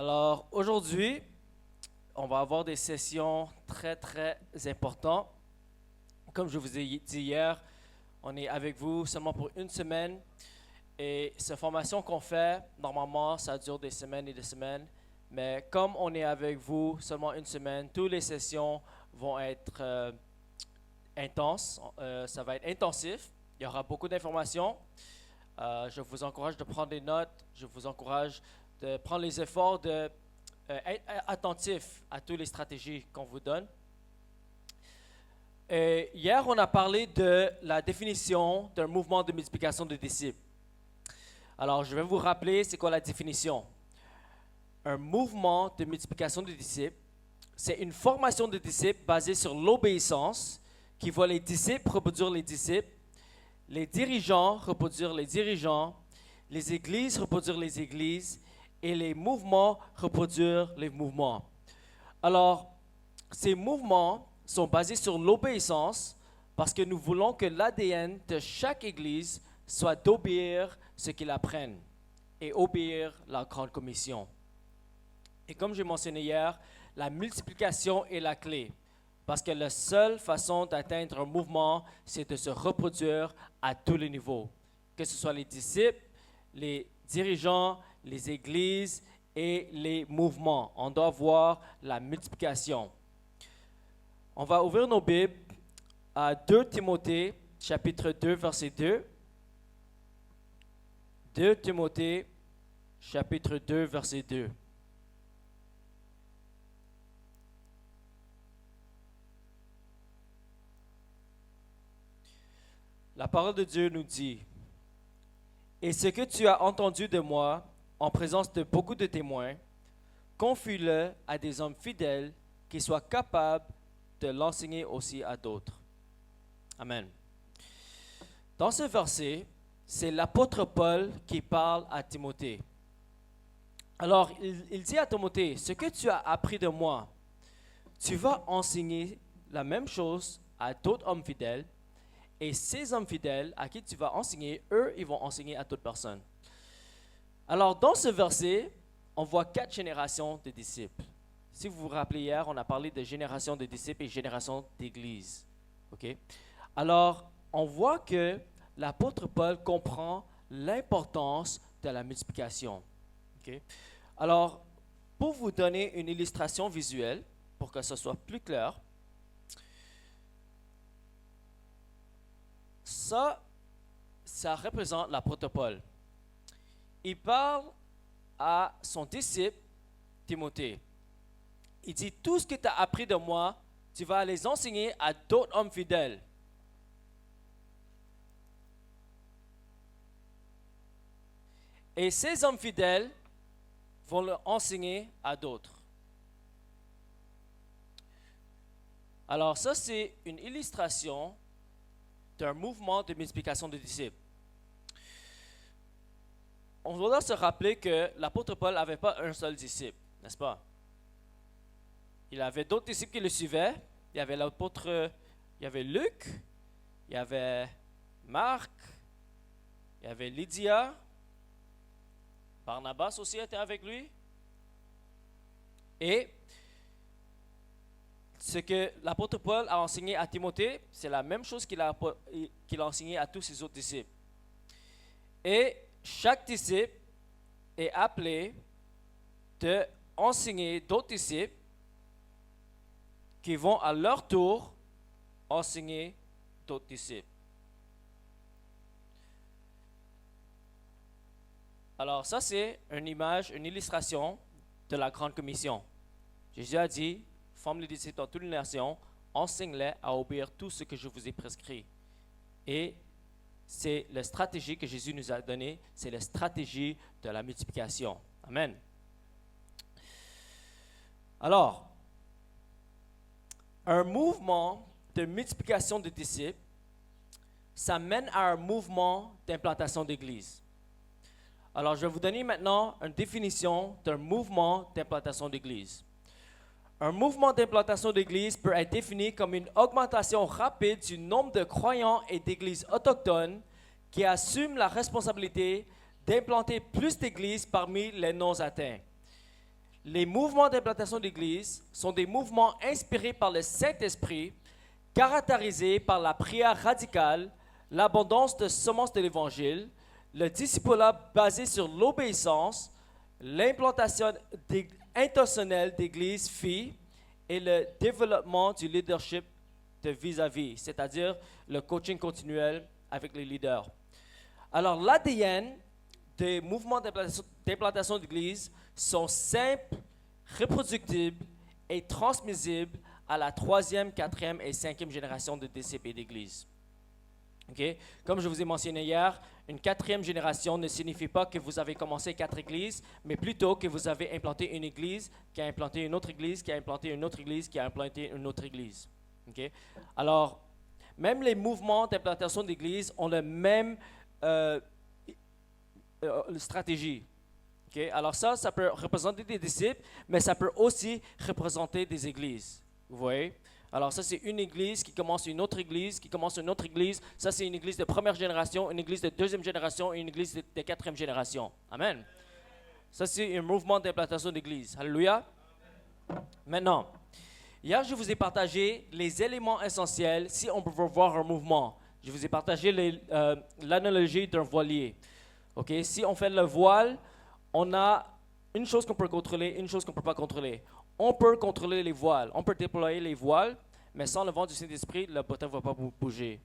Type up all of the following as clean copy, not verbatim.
Alors, aujourd'hui, on va avoir des sessions très, très importantes. Comme je vous ai dit hier, on est avec vous seulement pour une semaine. Et cette formation qu'on fait, normalement, ça dure des semaines et des semaines. Mais comme on est avec vous seulement une semaine, toutes les sessions vont être intenses. Ça va être intensif. Il y aura beaucoup d'informations. Je vous encourage de prendre des notes. Je vous encourage de prendre les efforts de être attentif à toutes les stratégies qu'on vous donne. Et hier, on a parlé de la définition d'un mouvement de multiplication de disciples. Alors, je vais vous rappeler c'est quoi la définition. Un mouvement de multiplication de disciples, c'est une formation de disciples basée sur l'obéissance qui voit les disciples reproduire les disciples, les dirigeants reproduire les dirigeants, les églises reproduire les églises et les mouvements reproduire les mouvements. Alors, ces mouvements sont basés sur l'obéissance parce que nous voulons que l'ADN de chaque église soit d'obéir ce qu'ils apprennent et obéir la grande commission. Et comme j'ai mentionné hier, la multiplication est la clé. Parce que la seule façon d'atteindre un mouvement, c'est de se reproduire à tous les niveaux. Que ce soit les disciples, les dirigeants, les églises et les mouvements. On doit voir la multiplication. On va ouvrir nos Bibles à 2 Timothée, chapitre 2, verset 2. 2 Timothée, chapitre 2, verset 2. La parole de Dieu nous dit, « Et ce que tu as entendu de moi, en présence de beaucoup de témoins, confie-le à des hommes fidèles qui soient capables de l'enseigner aussi à d'autres. » Amen. Dans ce verset, c'est l'apôtre Paul qui parle à Timothée. Alors, il dit à Timothée, « Ce que tu as appris de moi, tu vas enseigner la même chose à d'autres hommes fidèles, et ces hommes fidèles à qui tu vas enseigner, eux, ils vont enseigner à toute personne. » Alors, dans ce verset, on voit 4 générations de disciples. Si vous vous rappelez hier, on a parlé de génération de disciples et génération d'église. Okay? Alors, on voit que l'apôtre Paul comprend l'importance de la multiplication. Okay? Alors, pour vous donner une illustration visuelle, pour que ce soit plus clair, ça représente l'apôtre Paul. Il parle à son disciple Timothée. Il dit, tout ce que tu as appris de moi, tu vas les enseigner à d'autres hommes fidèles. Et ces hommes fidèles vont le enseigner à d'autres. Alors ça, c'est une illustration d'un mouvement de multiplication de disciples. On doit se rappeler que l'apôtre Paul n'avait pas un seul disciple, n'est-ce pas? Il avait d'autres disciples qui le suivaient. Il y avait l'apôtre, il y avait Luc, il y avait Marc, il y avait Lydia, Barnabas aussi était avec lui. Et ce que l'apôtre Paul a enseigné à Timothée, c'est la même chose qu'il a enseigné à tous ses autres disciples. Et chaque disciple est appelé d'enseigner d'autres disciples qui vont à leur tour enseigner d'autres disciples. Alors ça, c'est une image, une illustration de la grande commission. Jésus a dit, forme les disciples dans toutes les nations, enseigne-les à obéir tout ce que je vous ai prescrit. Et c'est la stratégie que Jésus nous a donnée, c'est la stratégie de la multiplication. Amen. Alors, un mouvement de multiplication de disciples, ça mène à un mouvement d'implantation d'église. Alors, je vais vous donner maintenant une définition d'un mouvement d'implantation d'église. Un mouvement d'implantation d'église peut être défini comme une augmentation rapide du nombre de croyants et d'églises autochtones qui assument la responsabilité d'implanter plus d'églises parmi les non atteints. Les mouvements d'implantation d'église sont des mouvements inspirés par le Saint-Esprit, caractérisés par la prière radicale, l'abondance de semences de l'Évangile, le discipulat basé sur l'obéissance, l'implantation intentionnelle d'églises filles et le développement du leadership de vis-à-vis, c'est-à-dire le coaching continuel avec les leaders. Alors, l'ADN des mouvements d'implantation d'église sont simples, reproductibles et transmissibles à la 3e, 4e et 5e génération de disciples et d'église. Okay? Comme je vous ai mentionné hier, une 4e génération ne signifie pas que vous avez commencé 4 églises, mais plutôt que vous avez implanté une église, qui a implanté une autre église, qui a implanté une autre église, qui a implanté une autre église. Okay? Alors, même les mouvements d'implantation d'église ont le même stratégie. Okay? Alors ça peut représenter des disciples, mais ça peut aussi représenter des églises. Vous voyez? Alors ça, c'est une église qui commence une autre église, qui commence une autre église. Ça, c'est une église de première génération, une église de deuxième génération et une église de quatrième génération. Amen. Ça, c'est un mouvement d'implantation d'église. Alléluia. Maintenant, hier, je vous ai partagé les éléments essentiels si on veut voir un mouvement. Je vous ai partagé l'analogie d'un voilier. Okay? Si on fait le voile, on a une chose qu'on peut contrôler, une chose qu'on ne peut pas contrôler. On peut contrôler les voiles, on peut déployer les voiles, mais sans le vent du Saint-Esprit, le bateau ne va pas bouger.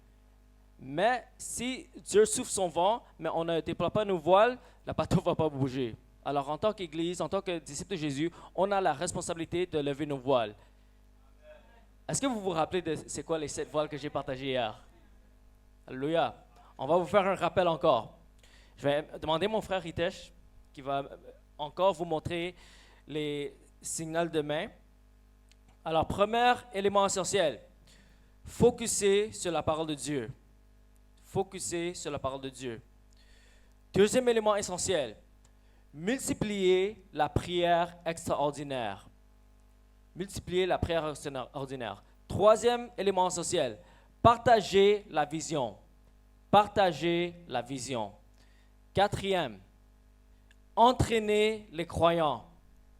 Mais si Dieu souffle son vent, mais on ne déploie pas nos voiles, le bateau ne va pas bouger. Alors en tant qu'Église, en tant que disciples de Jésus, on a la responsabilité de lever nos voiles. Est-ce que vous vous rappelez de c'est quoi les 7 voiles que j'ai partagées hier? Alléluia. On va vous faire un rappel encore. Je vais demander à mon frère Ritesh qui va encore vous montrer les signaux de main. Alors, premier élément essentiel, focuser sur la parole de Dieu. Focuser sur la parole de Dieu. Deuxième élément essentiel, multiplier la prière extraordinaire. Multiplier la prière extraordinaire. Troisième élément essentiel, partager la vision. Partager la vision. Quatrième, entraîner les croyants.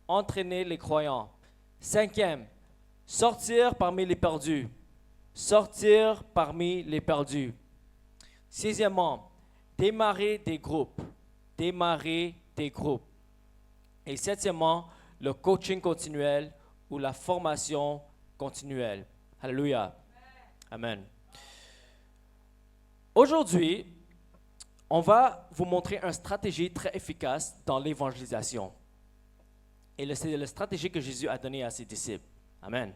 Entraîner les croyants. Cinquième, sortir parmi les perdus. Sortir parmi les perdus. Sixièmement, démarrer des groupes. Démarrer des groupes. Et septièmement, le coaching continuel ou la formation continuelle. Alléluia. Amen. Aujourd'hui, on va vous montrer une stratégie très efficace dans l'évangélisation. Et c'est la stratégie que Jésus a donnée à ses disciples. Amen.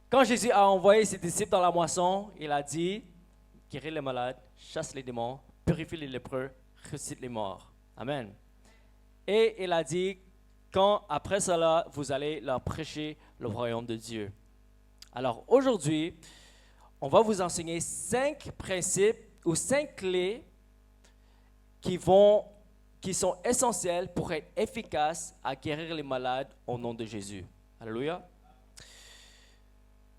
Quand Jésus a envoyé ses disciples dans la moisson, il a dit, guéris les malades, chasse les démons, purifie les lépreux, ressuscite les morts. Amen. Et il a dit, après cela, vous allez leur prêcher le royaume de Dieu. Alors aujourd'hui, on va vous enseigner 5 principes ou 5 clés qui sont essentielles pour être efficaces à guérir les malades au nom de Jésus. Alléluia.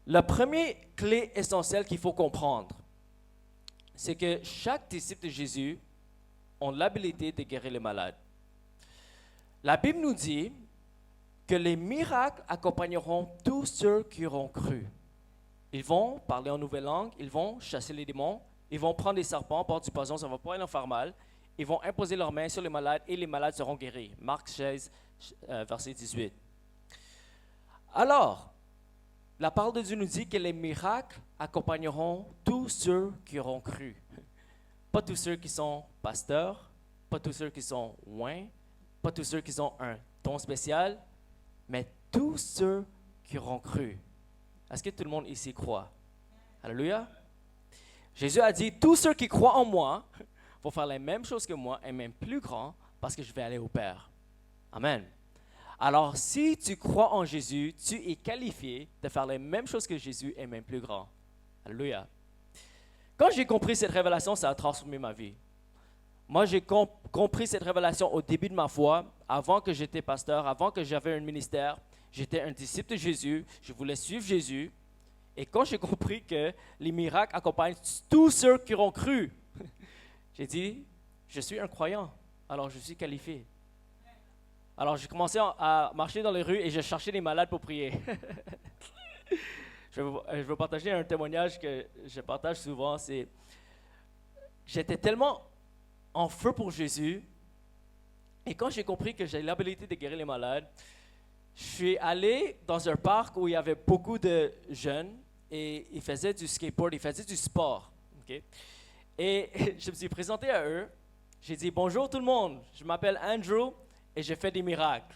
La première clé essentielle qu'il faut comprendre, c'est que chaque disciple de Jésus a l'habilité de guérir les malades. La Bible nous dit que les miracles accompagneront tous ceux qui auront cru. Ils vont parler en nouvelle langue, ils vont chasser les démons, ils vont prendre des serpents, porter du poison, ça ne va pas leur faire mal. Ils vont imposer leurs mains sur les malades et les malades seront guéris. Marc 16, verset 18. Alors, la parole de Dieu nous dit que les miracles accompagneront tous ceux qui auront cru. Pas tous ceux qui sont pasteurs, pas tous ceux qui sont oints, pas tous ceux qui ont un don spécial, mais tous ceux qui auront cru. Est-ce que tout le monde ici croit? Alléluia. Jésus a dit, tous ceux qui croient en moi vont faire les mêmes choses que moi et même plus grand parce que je vais aller au Père. Amen. Alors, si tu crois en Jésus, tu es qualifié de faire les mêmes choses que Jésus et même plus grand. Alléluia. Quand j'ai compris cette révélation, ça a transformé ma vie. Moi, j'ai compris cette révélation au début de ma foi, avant que j'étais pasteur, avant que j'avais un ministère. J'étais un disciple de Jésus, je voulais suivre Jésus. Et quand j'ai compris que les miracles accompagnent tous ceux qui auront cru, j'ai dit, je suis un croyant, alors je suis qualifié. Alors, j'ai commencé à marcher dans les rues et je cherchais des malades pour prier. Je vais vous partager un témoignage que je partage souvent. J'étais tellement en feu pour Jésus. Et quand j'ai compris que j'ai l'habilité de guérir les malades, je suis allé dans un parc où il y avait beaucoup de jeunes et ils faisaient du skateboard, ils faisaient du sport. Okay? Et je me suis présenté à eux. J'ai dit bonjour tout le monde, je m'appelle Andrew et je fais des miracles.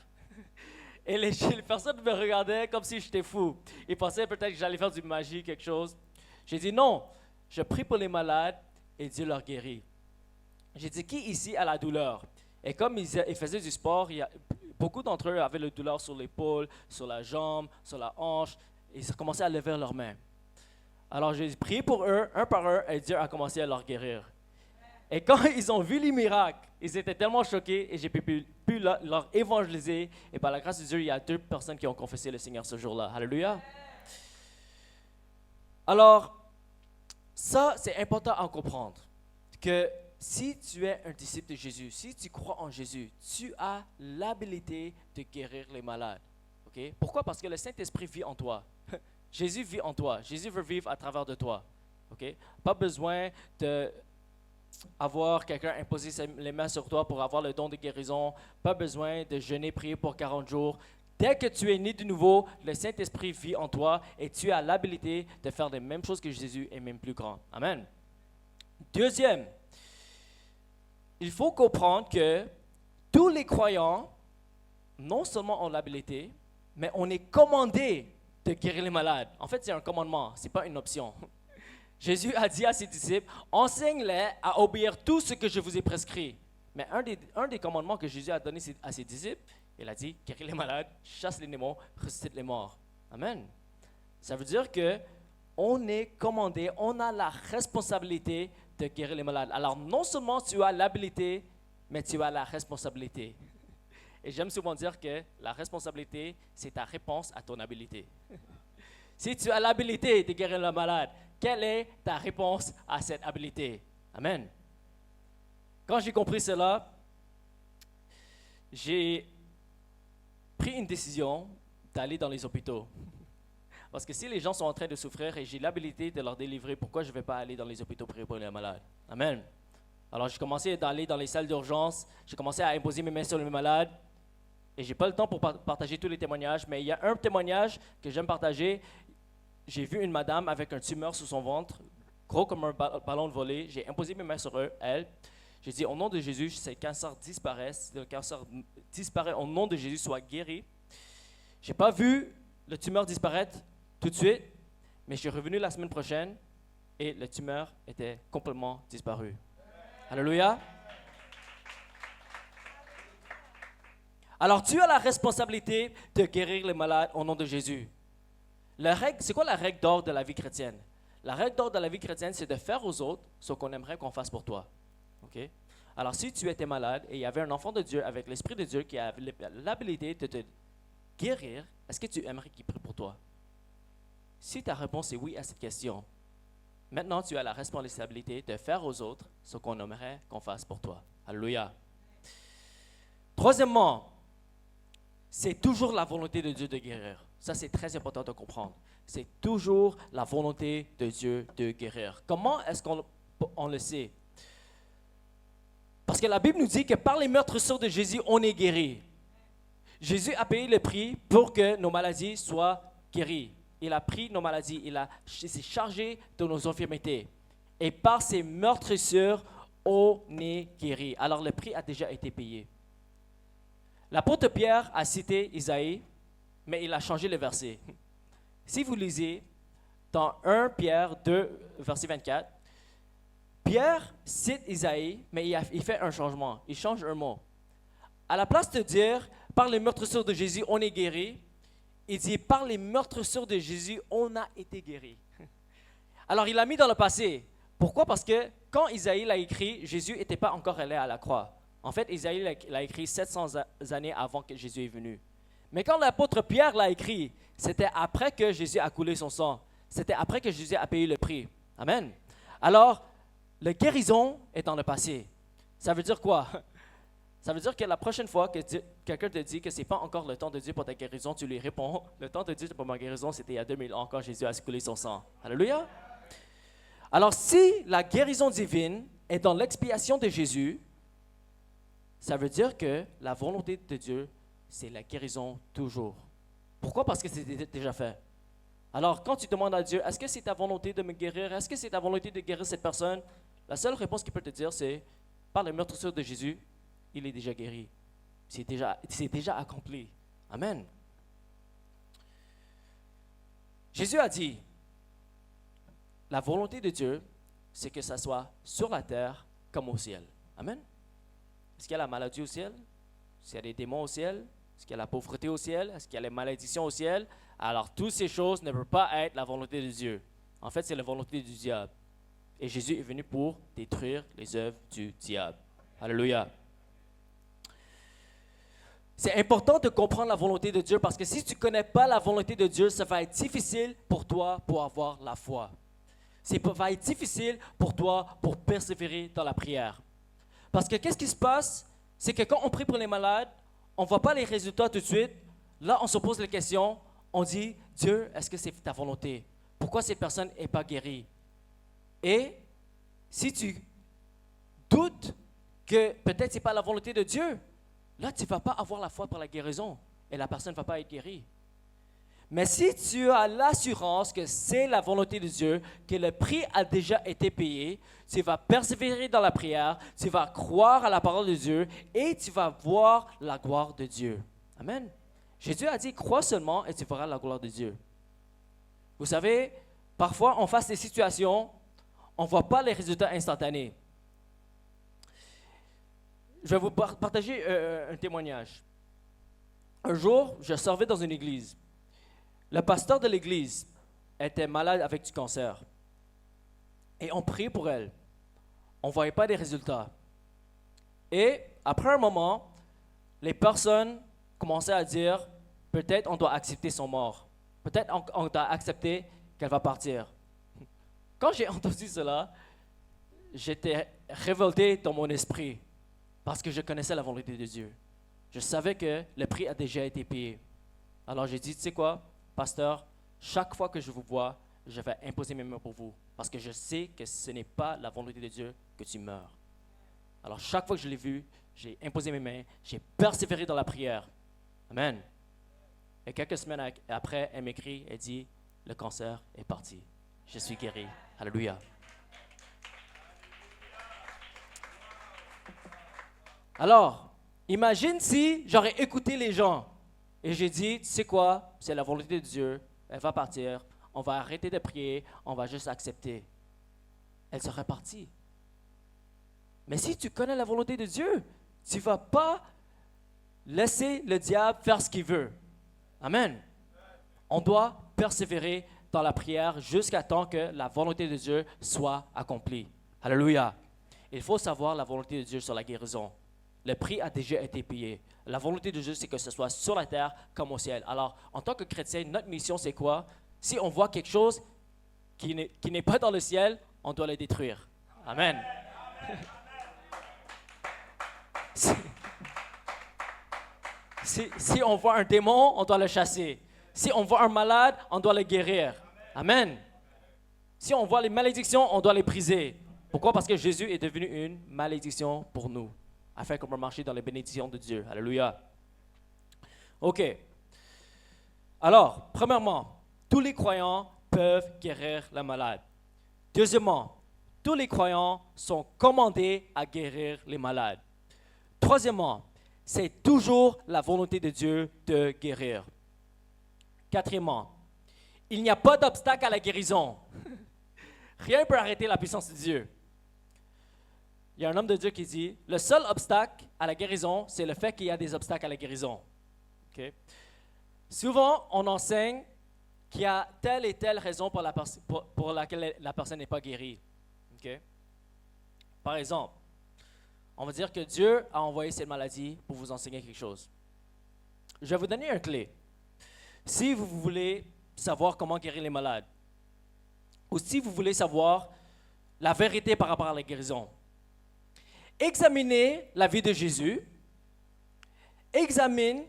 Et les personnes me regardaient comme si j'étais fou. Ils pensaient peut-être que j'allais faire du magie, quelque chose. J'ai dit non, je prie pour les malades et Dieu leur guérit. J'ai dit qui ici a la douleur? Et comme ils faisaient du sport, beaucoup d'entre eux avaient la douleur sur l'épaule, sur la jambe, sur la hanche, et ils commençaient à lever leurs mains. Alors j'ai prié pour eux, un par un, et Dieu a commencé à leur guérir. Et quand ils ont vu les miracles, ils étaient tellement choqués et j'ai pu leur évangéliser. Et par la grâce de Dieu, il y a 2 personnes qui ont confessé le Seigneur ce jour-là. Alléluia. Alors, ça, c'est important à comprendre. Que si tu es un disciple de Jésus, si tu crois en Jésus, tu as l'habilité de guérir les malades. Okay? Pourquoi? Parce que le Saint-Esprit vit en toi. Jésus vit en toi. Jésus veut vivre à travers de toi. Okay? Pas besoin d'avoir quelqu'un imposer les mains sur toi pour avoir le don de guérison. Pas besoin de jeûner, prier pour 40 jours. Dès que tu es né de nouveau, le Saint-Esprit vit en toi et tu as l'habilité de faire les mêmes choses que Jésus et même plus grand. Amen. Deuxième, il faut comprendre que tous les croyants, non seulement ont l'habilité, mais on est commandé de guérir les malades. En fait, c'est un commandement, ce n'est pas une option. Jésus a dit à ses disciples, enseigne-les à obéir tout ce que je vous ai prescrit. Mais un des commandements que Jésus a donné à ses disciples, il a dit, guéris les malades, chasse les démons, ressuscite les morts. Amen. Ça veut dire que on est commandé, on a la responsabilité de guérir les malades. Alors, non seulement tu as l'habilité, mais tu as la responsabilité. Et j'aime souvent dire que la responsabilité, c'est ta réponse à ton habilité. Si tu as l'habilité de guérir le malade, quelle est ta réponse à cette habilité? Amen. Quand j'ai compris cela, j'ai pris une décision d'aller dans les hôpitaux. Parce que si les gens sont en train de souffrir et j'ai l'habilité de leur délivrer, pourquoi je ne vais pas aller dans les hôpitaux prier pour les malades? Amen. Alors j'ai commencé à aller dans les salles d'urgence, j'ai commencé à imposer mes mains sur les malades. Et je n'ai pas le temps pour partager tous les témoignages, mais il y a un témoignage que j'aime partager. J'ai vu une madame avec un tumeur sous son ventre, gros comme un ballon de volley. J'ai imposé mes mains sur elle. J'ai dit, au nom de Jésus, ce cancer disparaisse. Le cancer disparaît, au nom de Jésus, soit guéri. Je n'ai pas vu le tumeur disparaître tout de suite, mais je suis revenu la semaine prochaine et le tumeur était complètement disparu. Alléluia. Alors, tu as la responsabilité de guérir les malades au nom de Jésus. C'est quoi la règle d'or de la vie chrétienne? La règle d'or de la vie chrétienne, c'est de faire aux autres ce qu'on aimerait qu'on fasse pour toi. Okay? Alors, si tu étais malade et il y avait un enfant de Dieu avec l'Esprit de Dieu qui avait l'habilité de te guérir, est-ce que tu aimerais qu'il prie pour toi? Si ta réponse est oui à cette question, maintenant tu as la responsabilité de faire aux autres ce qu'on aimerait qu'on fasse pour toi. Alléluia. Troisièmement, c'est toujours la volonté de Dieu de guérir. Ça, c'est très important de comprendre. C'est toujours la volonté de Dieu de guérir. Comment est-ce qu'on le sait? Parce que la Bible nous dit que par les meurtrissures de Jésus, on est guéri. Jésus a payé le prix pour que nos maladies soient guéries. Il a pris nos maladies, il s'est chargé de nos infirmités. Et par ses meurtrissures, on est guéri. Alors le prix a déjà été payé. L'apôtre Pierre a cité Isaïe, mais il a changé le verset. Si vous lisez dans 1 Pierre 2, verset 24, Pierre cite Isaïe, mais il fait un changement. Il change un mot. À la place de dire, par les meurtrissures de Jésus, on est guéri, il dit, par les meurtrissures de Jésus, on a été guéri. Alors, il l'a mis dans le passé. Pourquoi? Parce que quand Isaïe l'a écrit, Jésus n'était pas encore allé à la croix. En fait, Isaïe l'a écrit 700 années avant que Jésus est venu. Mais quand l'apôtre Pierre l'a écrit, c'était après que Jésus a coulé son sang. C'était après que Jésus a payé le prix. Amen. Alors, la guérison est dans le passé. Ça veut dire quoi? Ça veut dire que la prochaine fois que quelqu'un te dit que ce n'est pas encore le temps de Dieu pour ta guérison, tu lui réponds, le temps de Dieu pour ma guérison, c'était il y a 2000 ans quand Jésus a coulé son sang. Alléluia. Alors si la guérison divine est dans l'expiation de Jésus, ça veut dire que la volonté de Dieu, c'est la guérison toujours. Pourquoi? Parce que c'est déjà fait. Alors quand tu demandes à Dieu, est-ce que c'est ta volonté de me guérir? Est-ce que c'est ta volonté de guérir cette personne? La seule réponse qu'il peut te dire, c'est, par le meurtrissure de Jésus, il est déjà guéri. C'est déjà accompli. Amen. Jésus a dit, la volonté de Dieu, c'est que ça soit sur la terre comme au ciel. Amen. Est-ce qu'il y a la maladie au ciel? Est-ce qu'il y a des démons au ciel? Est-ce qu'il y a la pauvreté au ciel? Est-ce qu'il y a les malédictions au ciel? Alors, toutes ces choses ne peuvent pas être la volonté de Dieu. En fait, c'est la volonté du diable. Et Jésus est venu pour détruire les œuvres du diable. Alléluia. C'est important de comprendre la volonté de Dieu parce que si tu ne connais pas la volonté de Dieu, ça va être difficile pour toi pour avoir la foi. Ça va être difficile pour toi pour persévérer dans la prière. Parce que qu'est-ce qui se passe? C'est que quand on prie pour les malades, on ne voit pas les résultats tout de suite. Là, on se pose la question, on dit, Dieu, est-ce que c'est ta volonté? Pourquoi cette personne n'est pas guérie? Et si tu doutes que peut-être ce n'est pas la volonté de Dieu, là, tu ne vas pas avoir la foi pour la guérison et la personne ne va pas être guérie. Mais si tu as l'assurance que c'est la volonté de Dieu, que le prix a déjà été payé, tu vas persévérer dans la prière, tu vas croire à la parole de Dieu et tu vas voir la gloire de Dieu. Amen. Jésus a dit, crois seulement et tu verras la gloire de Dieu. Vous savez, parfois on face des situations, on ne voit pas les résultats instantanés. Je vais vous partager un témoignage. Un jour, je servais dans une église. Le pasteur de l'église était malade avec du cancer. Et on priait pour elle. On ne voyait pas des résultats. Et après un moment, les personnes commençaient à dire, peut-être on doit accepter son mort. Peut-être on doit accepter qu'elle va partir. Quand j'ai entendu cela, j'étais révolté dans mon esprit. Parce que je connaissais la volonté de Dieu. Je savais que le prix a déjà été payé. Alors j'ai dit, tu sais quoi, pasteur, chaque fois que je vous vois, je vais imposer mes mains pour vous. Parce que je sais que ce n'est pas la volonté de Dieu que tu meurs. Alors chaque fois que je l'ai vu, j'ai imposé mes mains, j'ai persévéré dans la prière. Amen. Et quelques semaines après, elle m'écrit, elle dit, le cancer est parti. Je suis guéri. Alléluia. Alors, imagine si j'aurais écouté les gens et j'ai dit, tu sais quoi, c'est la volonté de Dieu, elle va partir, on va arrêter de prier, on va juste accepter. Elle serait partie. Mais si tu connais la volonté de Dieu, tu ne vas pas laisser le diable faire ce qu'il veut. Amen. On doit persévérer dans la prière jusqu'à temps que la volonté de Dieu soit accomplie. Alléluia. Il faut savoir la volonté de Dieu sur la guérison. Le prix a déjà été payé. La volonté de Dieu, c'est que ce soit sur la terre comme au ciel. Alors, en tant que chrétien, notre mission, c'est quoi? Si on voit quelque chose qui n'est pas dans le ciel, on doit le détruire. Amen. Si on voit un démon, on doit le chasser. Si on voit un malade, on doit le guérir. Amen. Si on voit les malédictions, on doit les briser. Pourquoi? Parce que Jésus est devenu une malédiction pour nous, afin qu'on puisse marcher dans les bénédictions de Dieu. Alléluia. OK. Alors, premièrement, tous les croyants peuvent guérir les malades. Deuxièmement, tous les croyants sont commandés à guérir les malades. Troisièmement, c'est toujours la volonté de Dieu de guérir. Quatrièmement, il n'y a pas d'obstacle à la guérison. Rien ne peut arrêter la puissance de Dieu. Il y a un homme de Dieu qui dit, le seul obstacle à la guérison, c'est le fait qu'il y a des obstacles à la guérison. Okay? Souvent, on enseigne qu'il y a telle et telle raison pour laquelle la personne n'est pas guérie. Okay? Par exemple, on va dire que Dieu a envoyé cette maladie pour vous enseigner quelque chose. Je vais vous donner une clé. Si vous voulez savoir comment guérir les malades, ou si vous voulez savoir la vérité par rapport à la guérison, examinez la vie de Jésus examine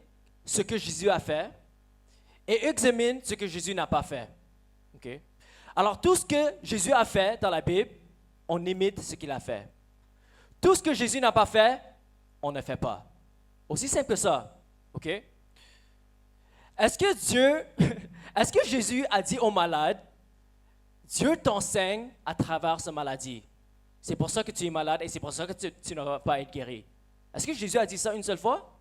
ce que Jésus a fait et examine ce que Jésus n'a pas fait. Okay? Alors, tout ce que Jésus a fait dans la Bible, on imite ce qu'il a fait. Tout ce que Jésus n'a pas fait, on ne fait pas. Aussi simple que ça. OK? Est-ce que Jésus a dit aux malades, Dieu t'enseigne à travers cette maladie. C'est pour ça que tu es malade et c'est pour ça que tu ne vas pas être guéri. Est-ce que Jésus a dit ça une seule fois?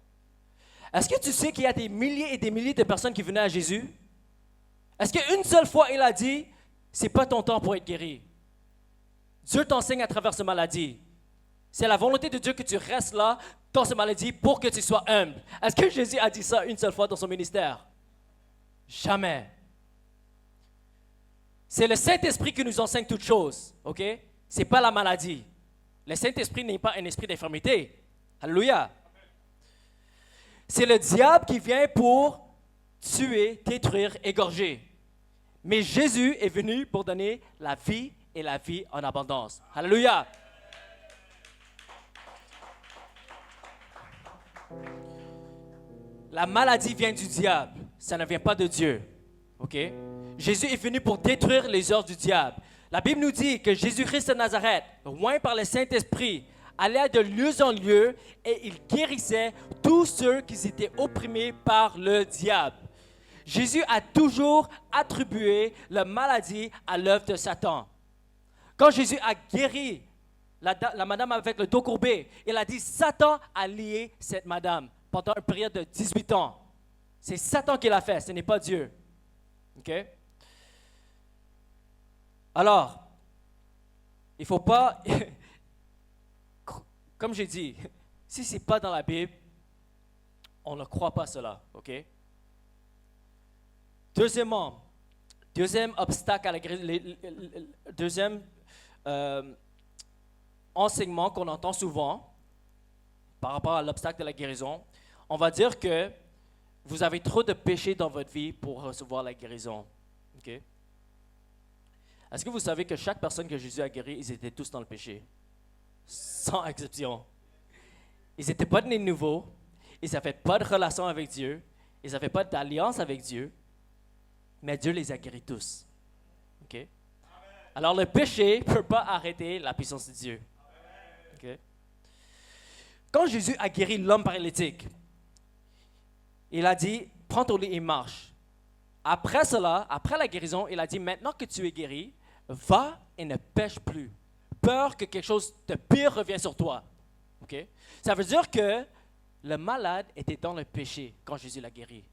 Est-ce que tu sais qu'il y a des milliers et des milliers de personnes qui venaient à Jésus? Est-ce qu'une seule fois il a dit, c'est pas ton temps pour être guéri? Dieu t'enseigne à travers cette maladie. C'est la volonté de Dieu que tu restes là dans cette maladie pour que tu sois humble. Est-ce que Jésus a dit ça une seule fois dans son ministère? Jamais. C'est le Saint-Esprit qui nous enseigne toutes choses, ok? C'est pas la maladie. Le Saint-Esprit n'est pas un esprit d'infirmité. Alléluia. C'est le diable qui vient pour tuer, détruire, égorger. Mais Jésus est venu pour donner la vie et la vie en abondance. Alléluia. La maladie vient du diable, ça ne vient pas de Dieu. Ok? Jésus est venu pour détruire les œuvres du diable. La Bible nous dit que Jésus-Christ de Nazareth, oint par le Saint-Esprit, allait de lieu en lieu et il guérissait tous ceux qui étaient opprimés par le diable. Jésus a toujours attribué la maladie à l'œuvre de Satan. Quand Jésus a guéri la madame avec le dos courbé, il a dit, Satan a lié cette madame pendant une période de 18 ans. C'est Satan qui l'a fait, ce n'est pas Dieu. OK? Alors, il ne faut pas, comme j'ai dit, si ce n'est pas dans la Bible, on ne croit pas cela. OK? Deuxièmement, deuxième obstacle à la deuxième enseignement qu'on entend souvent par rapport à l'obstacle de la guérison, on va dire que vous avez trop de péchés dans votre vie pour recevoir la guérison. Okay? Est-ce que vous savez que chaque personne que Jésus a guéri, ils étaient tous dans le péché? Sans exception. Ils n'étaient pas nés de nouveau, ils n'avaient pas de relation avec Dieu, ils n'avaient pas d'alliance avec Dieu, mais Dieu les a guéris tous. Okay? Alors le péché ne peut pas arrêter la puissance de Dieu. Okay? Quand Jésus a guéri l'homme paralytique, il a dit, prends ton lit et marche. Après cela, après la guérison, il a dit, maintenant que tu es guéri, va et ne pêche plus. Peur que quelque chose de pire revienne sur toi. Okay? Ça veut dire que le malade était dans le péché quand Jésus l'a guéri.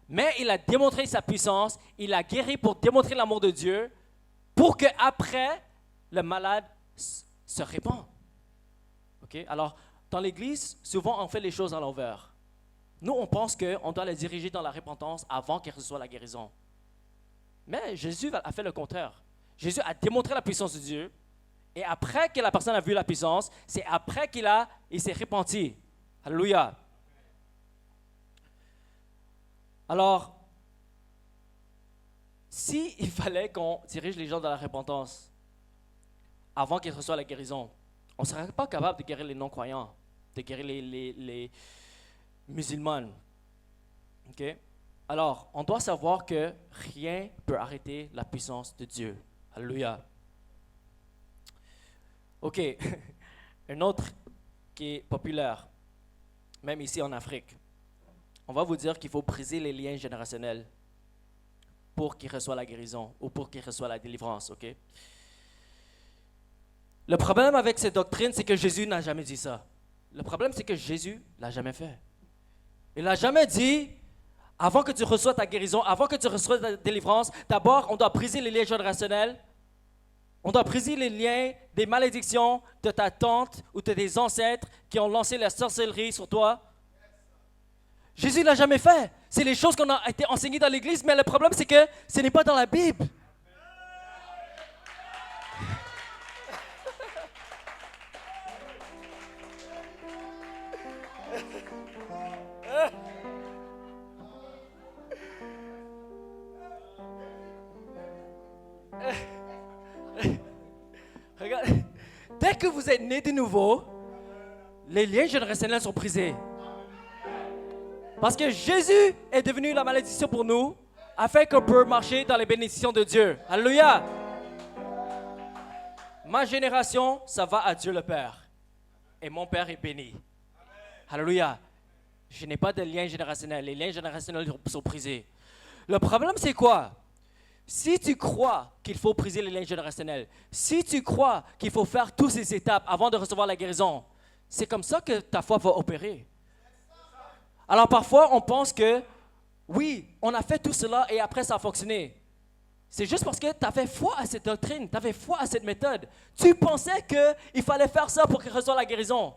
Mais il a démontré sa puissance, il a guéri pour démontrer l'amour de Dieu, pour qu'après, le malade se répand. Okay? Alors, dans l'Église, souvent on fait les choses à l'envers. Nous, on pense qu'on doit les diriger dans la repentance avant qu'ils reçoivent la guérison. Mais Jésus a fait le contraire. Jésus a démontré la puissance de Dieu, et après que la personne a vu la puissance, c'est après qu'il s'est repenti. Alléluia. Alors, s'il fallait qu'on dirige les gens dans la repentance avant qu'ils reçoivent la guérison, on ne serait pas capable de guérir les non-croyants, de guérir les musulmans. Okay? Alors, on doit savoir que rien ne peut arrêter la puissance de Dieu. Alléluia. OK. Un autre qui est populaire, même ici en Afrique. On va vous dire qu'il faut briser les liens générationnels pour qu'ils reçoivent la guérison ou pour qu'ils reçoivent la délivrance. OK? Le problème avec cette doctrine, c'est que Jésus n'a jamais dit ça. Le problème, c'est que Jésus ne l'a jamais fait. Il n'a jamais dit, avant que tu reçoives ta guérison, avant que tu reçoives ta délivrance, d'abord, on doit briser les liens générationnels. On doit briser les liens des malédictions de ta tante ou de tes ancêtres qui ont lancé la sorcellerie sur toi. Jésus ne l'a jamais fait. C'est les choses qu'on a été enseignées dans l'Église, mais le problème, c'est que ce n'est pas dans la Bible. Regarde, dès que vous êtes né de nouveau, les liens générationnels sont brisés. Parce que Jésus est devenu la malédiction pour nous, afin qu'on puisse marcher dans les bénédictions de Dieu. Alléluia. Ma génération, ça va à Dieu le Père. Et mon Père est béni. Alléluia. Je n'ai pas de lien générationnel. Les liens générationnels sont brisés. Le problème, c'est quoi? Si tu crois qu'il faut briser les liens générationnels, si tu crois qu'il faut faire toutes ces étapes avant de recevoir la guérison, c'est comme ça que ta foi va opérer. Alors parfois, on pense que, oui, on a fait tout cela et après ça a fonctionné. C'est juste parce que tu avais foi à cette doctrine, tu avais foi à cette méthode. Tu pensais qu'il fallait faire ça pour recevoir la guérison.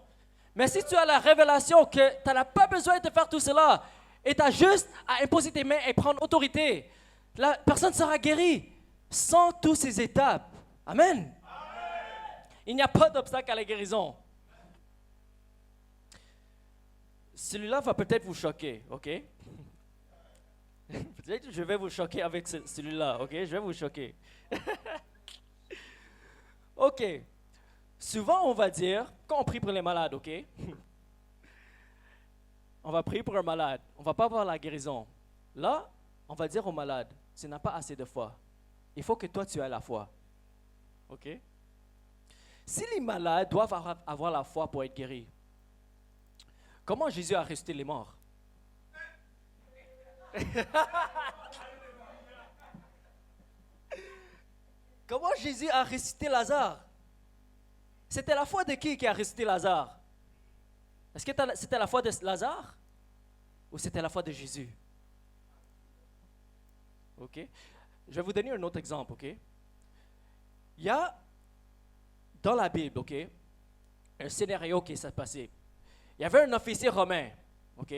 Mais si tu as la révélation que tu n'as pas besoin de faire tout cela et tu as juste à imposer tes mains et prendre autorité, la personne sera guérie sans toutes ces étapes. Amen. Amen. Il n'y a pas d'obstacle à la guérison. Celui-là va peut-être vous choquer, ok? Peut-être que je vais vous choquer avec celui-là, ok? Je vais vous choquer. Ok. Souvent, on va dire, quand on prie pour les malades, ok? On va prier pour un malade. On ne va pas avoir la guérison. Là, on va dire au malade, tu n'as pas assez de foi. Il faut que toi, tu aies la foi. Ok? Si les malades doivent avoir la foi pour être guéris, comment Jésus a ressuscité les morts? Comment Jésus a ressuscité Lazare? C'était la foi de qui a ressuscité Lazare? Est-ce que c'était la foi de Lazare? Ou c'était la foi de Jésus? Ok? Je vais vous donner un autre exemple, ok? Il y a dans la Bible, ok, un scénario qui s'est passé. Il y avait un officier romain, ok?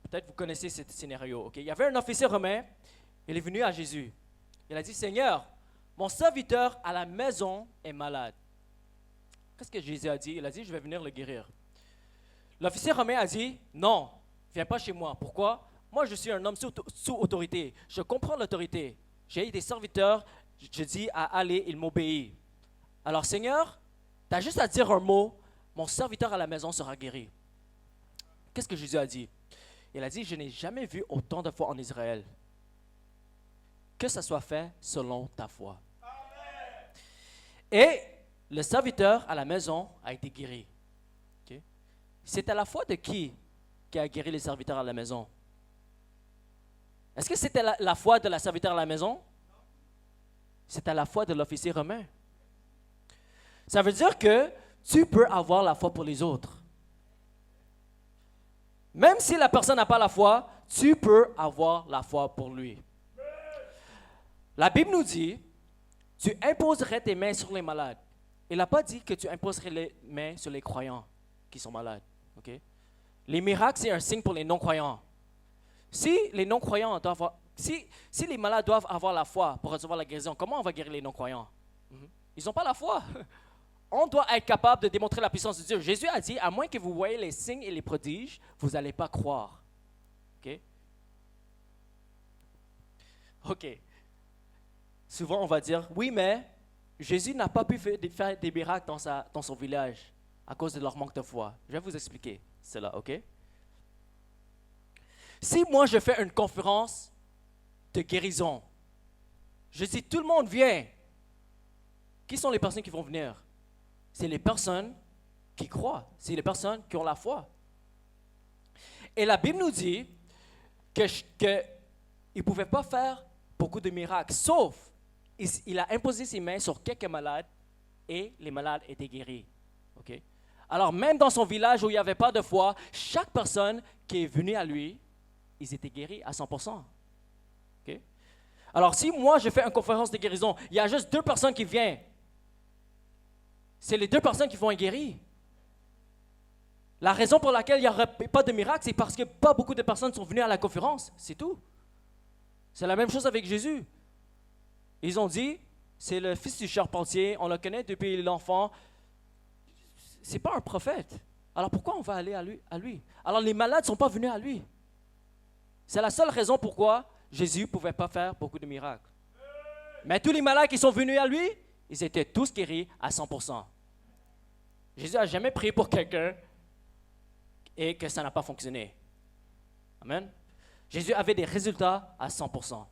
Peut-être vous connaissez ce scénario, ok? Il y avait un officier romain, il est venu à Jésus. Il a dit, Seigneur, mon serviteur à la maison est malade. Qu'est-ce que Jésus a dit? Il a dit, je vais venir le guérir. L'officier romain a dit, non, viens pas chez moi. Pourquoi? Moi, je suis un homme sous autorité. Je comprends l'autorité. J'ai des serviteurs, je dis à aller, ils m'obéissent. Alors, Seigneur, tu as juste à dire un mot, mon serviteur à la maison sera guéri. Qu'est-ce que Jésus a dit? Il a dit, je n'ai jamais vu autant de foi en Israël. Que ça soit fait selon ta foi. Amen. Et le serviteur à la maison a été guéri. Okay? C'était la foi de qui a guéri les serviteurs à la maison? Est-ce que c'était la foi de la serviteur à la maison? C'était la foi de l'officier romain. Ça veut dire que tu peux avoir la foi pour les autres. Même si la personne n'a pas la foi, tu peux avoir la foi pour lui. La Bible nous dit, tu imposerais tes mains sur les malades. Il n'a pas dit que tu imposerais les mains sur les croyants qui sont malades. Okay? Les miracles, c'est un signe pour les non-croyants. Si les non-croyants doivent si les malades doivent avoir la foi pour recevoir la guérison, comment on va guérir les non-croyants? Ils n'ont pas la foi. On doit être capable de démontrer la puissance de Dieu. Jésus a dit, à moins que vous voyez les signes et les prodiges, vous n'allez pas croire. OK? OK. Souvent, on va dire, oui, mais Jésus n'a pas pu faire des miracles dans son village à cause de leur manque de foi. Je vais vous expliquer cela, OK? Si moi, je fais une conférence de guérison, je dis, tout le monde vient. Qui sont les personnes qui vont venir? C'est les personnes qui croient. C'est les personnes qui ont la foi. Et la Bible nous dit qu'il ne pouvait pas faire beaucoup de miracles, sauf il a imposé ses mains sur quelques malades et les malades étaient guéris. Okay? Alors même dans son village où il n'y avait pas de foi, chaque personne qui est venue à lui, ils étaient guéris à 100%. Okay? Alors si moi je fais une conférence de guérison, il y a juste 2 personnes qui viennent. C'est les 2 personnes qui vont être guéries. La raison pour laquelle il n'y aurait pas de miracle, c'est parce que pas beaucoup de personnes sont venues à la conférence. C'est tout. C'est la même chose avec Jésus. Ils ont dit, c'est le fils du charpentier, on le connaît depuis l'enfant. C'est pas un prophète. Alors pourquoi on va aller à lui? Alors les malades ne sont pas venus à lui. C'est la seule raison pourquoi Jésus ne pouvait pas faire beaucoup de miracles. Mais tous les malades qui sont venus à lui, ils étaient tous guéris à 100%. Jésus n'a jamais prié pour quelqu'un et que ça n'a pas fonctionné. Amen. Jésus avait des résultats à 100%.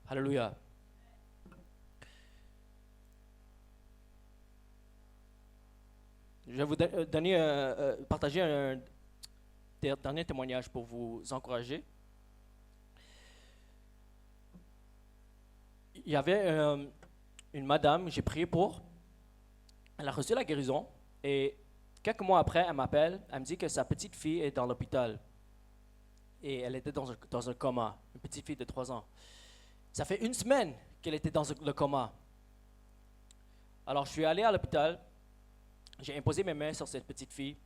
Alléluia. Je vais vous partager un dernier témoignage pour vous encourager. Il y avait une madame, j'ai prié pour, elle a reçu la guérison et quelques mois après, elle m'appelle, elle me dit que sa petite fille est dans l'hôpital et elle était dans un coma, une petite fille de 3 ans. Ça fait 1 semaine qu'elle était dans le coma. Alors je suis allé à l'hôpital, j'ai imposé mes mains sur cette petite fille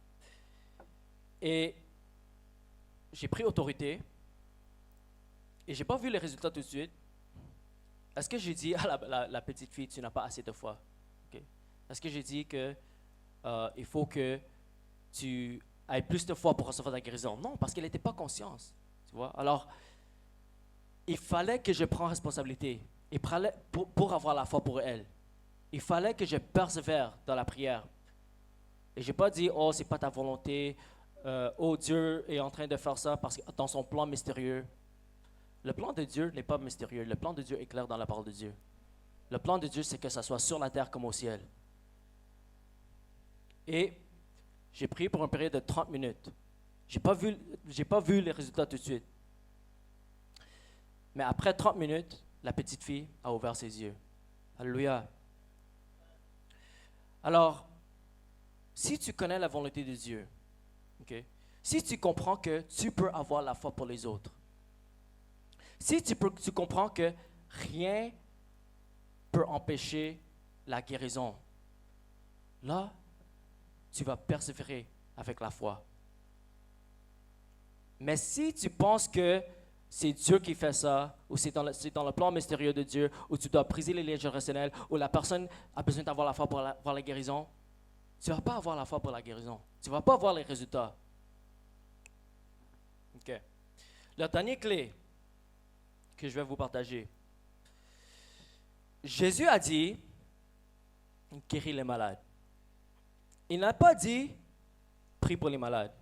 et j'ai pris autorité et je n'ai pas vu les résultats tout de suite. Est-ce que j'ai dit à la petite fille, tu n'as pas assez de foi? Okay. Est-ce que j'ai dit que il faut que tu aies plus de foi pour recevoir ta guérison? Non, parce qu'elle n'était pas consciente. Tu vois? Alors, il fallait que je prenne responsabilité et pour avoir la foi pour elle. Il fallait que je persévère dans la prière. Et je n'ai pas dit, oh, ce n'est pas ta volonté, oh, Dieu est en train de faire ça parce que dans son plan mystérieux. Le plan de Dieu n'est pas mystérieux. Le plan de Dieu est clair dans la parole de Dieu. Le plan de Dieu, c'est que ça soit sur la terre comme au ciel. Et j'ai prié pour une période de 30 minutes. Je n'ai pas vu les résultats tout de suite. Mais après 30 minutes, la petite fille a ouvert ses yeux. Alléluia. Alors, si tu connais la volonté de Dieu, okay, si tu comprends que tu peux avoir la foi pour les autres, si tu comprends que rien peut empêcher la guérison, là, tu vas persévérer avec la foi. Mais si tu penses que c'est Dieu qui fait ça, ou c'est dans le plan mystérieux de Dieu, ou tu dois briser les liens générationnels, ou la personne a besoin d'avoir la foi pour avoir la guérison, tu ne vas pas avoir la foi pour la guérison. Tu ne vas pas avoir les résultats. OK. La dernière clé que je vais vous partager. Jésus a dit, guéris les malades. Il n'a pas dit, prie pour les malades.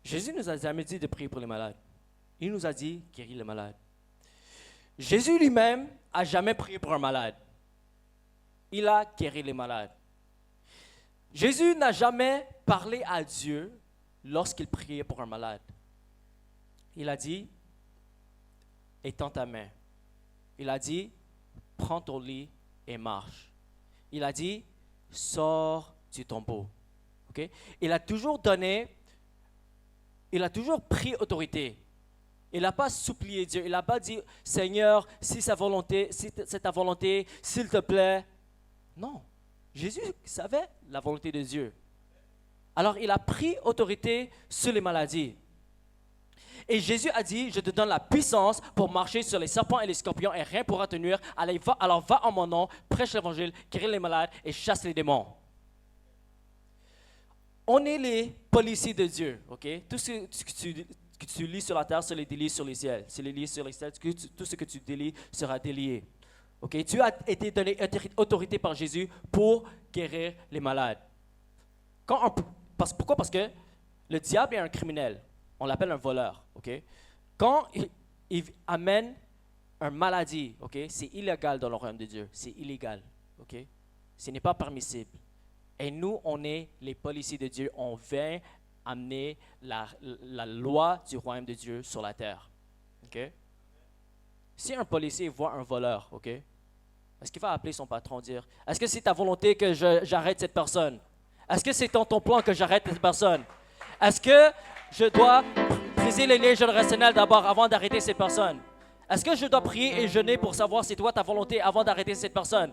Jésus nous a jamais dit de prier pour les malades. Il nous a dit, guéris les malades. Jésus lui-même n'a jamais prié pour un malade. Il a guéri les malades. Jésus n'a jamais parlé à Dieu lorsqu'il priait pour un malade. Il a dit, étends ta main. Il a dit, prends ton lit et marche. Il a dit, sors du tombeau. Okay? Il a toujours pris autorité. Il n'a pas supplié Dieu. Il n'a pas dit, Seigneur, si c'est ta volonté, s'il te plaît. Non. Jésus savait la volonté de Dieu. Alors, il a pris autorité sur les maladies. Et Jésus a dit, je te donne la puissance pour marcher sur les serpents et les scorpions et rien ne pourra te nuire. Alors va en mon nom, prêche l'évangile, guéris les malades et chasse les démons. On est les policiers de Dieu, ok? Tout ce que tu lis sur la terre, c'est les délits sur les ciels. C'est les lis sur les ciels, tout ce que tu délies sera délié. Ok? Tu as été donné autorité par Jésus pour guérir les malades. Pourquoi? Parce que le diable est un criminel. On l'appelle un voleur. Okay? Quand il amène une maladie, okay, c'est illégal dans le royaume de Dieu. C'est illégal. Okay? Ce n'est pas permissible. Et nous, on est les policiers de Dieu. On vient amener la loi du royaume de Dieu sur la terre. Okay? Si un policier voit un voleur, okay, est-ce qu'il va appeler son patron et dire, est-ce que c'est ta volonté que j'arrête cette personne? Est-ce que c'est ton plan que j'arrête cette personne? Est-ce que je dois briser les liens générationnels d'abord avant d'arrêter cette personne? Est-ce que je dois prier et jeûner pour savoir c'est toi ta volonté avant d'arrêter cette personne?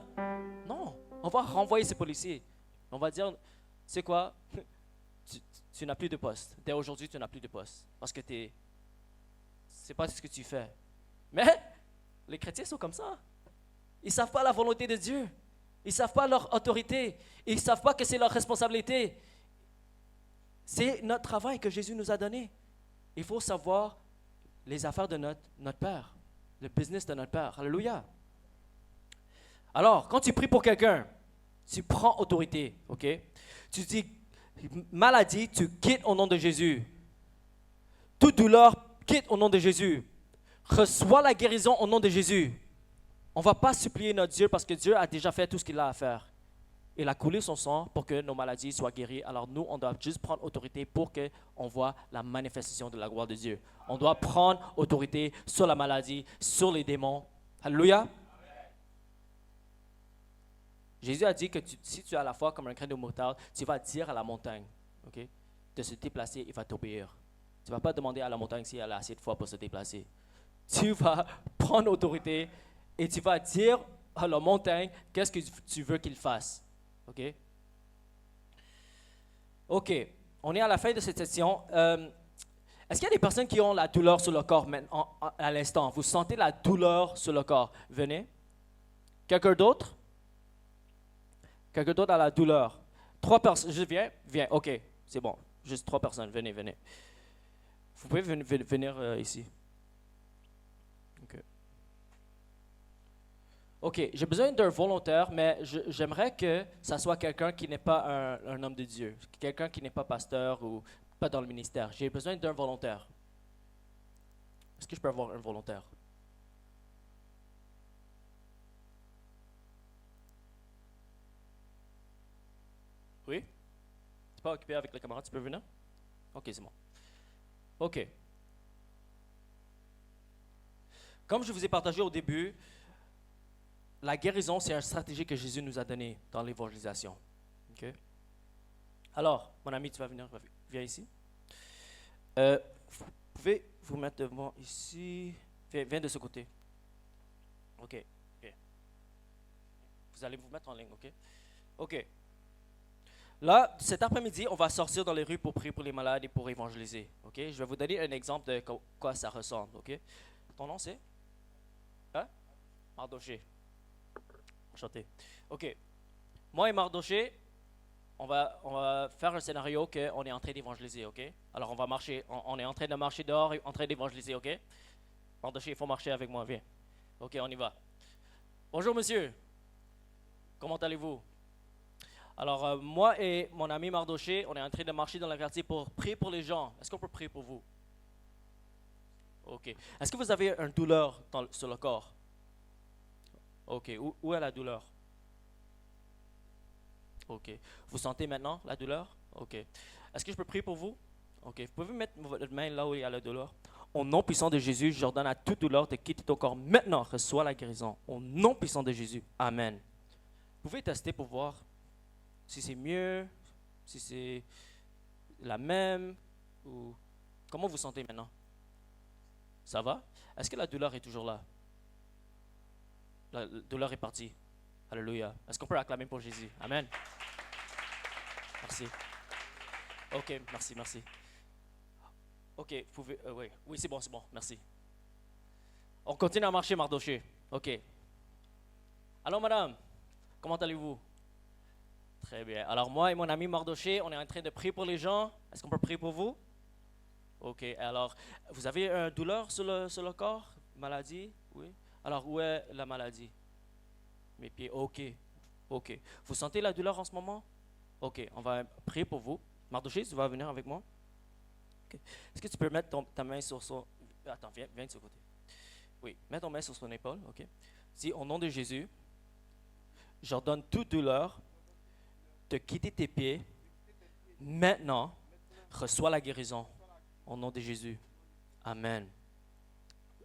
Non, on va renvoyer ces policiers. On va dire, tu sais quoi, tu n'as plus de poste. Dès aujourd'hui, tu n'as plus de poste parce que c'est pas ce que tu fais. Mais les chrétiens sont comme ça. Ils ne savent pas la volonté de Dieu. Ils ne savent pas leur autorité. Ils ne savent pas que c'est leur responsabilité. C'est notre travail que Jésus nous a donné. Il faut savoir les affaires de notre Père, le business de notre Père. Alléluia. Alors, quand tu pries pour quelqu'un, tu prends autorité, ok? Tu dis, maladie, tu quittes au nom de Jésus. toute douleur quitte au nom de Jésus. Reçois la guérison au nom de Jésus. On ne va pas supplier notre Dieu parce que Dieu a déjà fait tout ce qu'il a à faire. Il a coulé son sang pour que nos maladies soient guéries. Alors nous, on doit juste prendre autorité pour qu'on voit la manifestation de la gloire de Dieu. On doit prendre autorité sur la maladie, sur les démons. Alléluia. Jésus a dit que si tu as la foi comme un grain de moutarde, tu vas dire à la montagne, ok, de se déplacer, il va t'obéir. Tu ne vas pas demander à la montagne si elle a assez de foi pour se déplacer. Tu vas prendre autorité et tu vas dire à la montagne qu'est-ce que tu veux qu'il fasse. OK? OK. On est à la fin de cette session. Est-ce qu'il y a des personnes qui ont la douleur sur le corps maintenant, à l'instant? Vous sentez la douleur sur le corps? Venez. Quelqu'un d'autre? Quelqu'un d'autre a la douleur? 3 personnes. Je viens? Viens. OK. C'est bon. Juste 3 personnes. Venez, venez. Vous pouvez venir ici. OK, j'ai besoin d'un volontaire, mais j'aimerais que ça soit quelqu'un qui n'est pas un homme de Dieu, quelqu'un qui n'est pas pasteur ou pas dans le ministère. J'ai besoin d'un volontaire. Est-ce que je peux avoir un volontaire? Oui? Tu n'es pas occupé avec le camarade, tu peux venir? OK, c'est bon. OK. Comme je vous ai partagé au début, la guérison, c'est une stratégie que Jésus nous a donnée dans l'évangélisation. Okay? Alors, mon ami, tu vas venir, viens ici. Vous pouvez vous mettre devant ici. Viens de ce côté. OK. Viens. Vous allez vous mettre en ligne, OK? OK. Là, cet après-midi, on va sortir dans les rues pour prier pour les malades et pour évangéliser. OK? Je vais vous donner un exemple de quoi ça ressemble. OK? Ton nom, c'est? Hein? Mardoché. Enchanté. OK. Moi et Mardoché, on va faire un scénario qu'on est en train d'évangéliser, OK? Alors, on va marcher. On est en train de marcher dehors, en train d'évangéliser, OK? Mardoché, il faut marcher avec moi, viens. OK, on y va. Bonjour, monsieur. Comment allez-vous? Alors, moi et mon ami Mardoché, on est en train de marcher dans le quartier pour prier pour les gens. Est-ce qu'on peut prier pour vous? OK. Est-ce que vous avez une douleur sur le corps? OK. Où est la douleur? OK. Vous sentez maintenant la douleur? OK. Est-ce que je peux prier pour vous? OK. Vous pouvez mettre votre main là où il y a la douleur? Au nom puissant de Jésus, je ordonne à toute douleur de quitter ton corps maintenant. Reçois la guérison. Au nom puissant de Jésus. Amen. Vous pouvez tester pour voir si c'est mieux, si c'est la même, ou comment vous sentez maintenant? Ça va? Est-ce que la douleur est toujours là? La douleur est partie. Alléluia. Est-ce qu'on peut acclamer pour Jésus? Amen. Merci. OK, merci, merci. OK, vous pouvez... oui, c'est bon, merci. On continue à marcher, Mardoché. OK. Allô, madame. Comment allez-vous? Très bien. Alors, moi et mon ami Mardoché, on est en train de prier pour les gens. Est-ce qu'on peut prier pour vous? OK. Alors, vous avez une douleur sur le corps? Maladie? Oui. Alors, où est la maladie? Mes pieds. OK. OK. Vous sentez la douleur en ce moment? OK. On va prier pour vous. Mardoché, tu vas venir avec moi? Okay. Est-ce que tu peux mettre ta main sur son... Attends, viens de ce côté. Oui. Mets ton main sur son épaule. OK. Dis, au nom de Jésus, j'ordonne toute douleur de quitter tes pieds. Maintenant, reçois la guérison. Au nom de Jésus. Amen.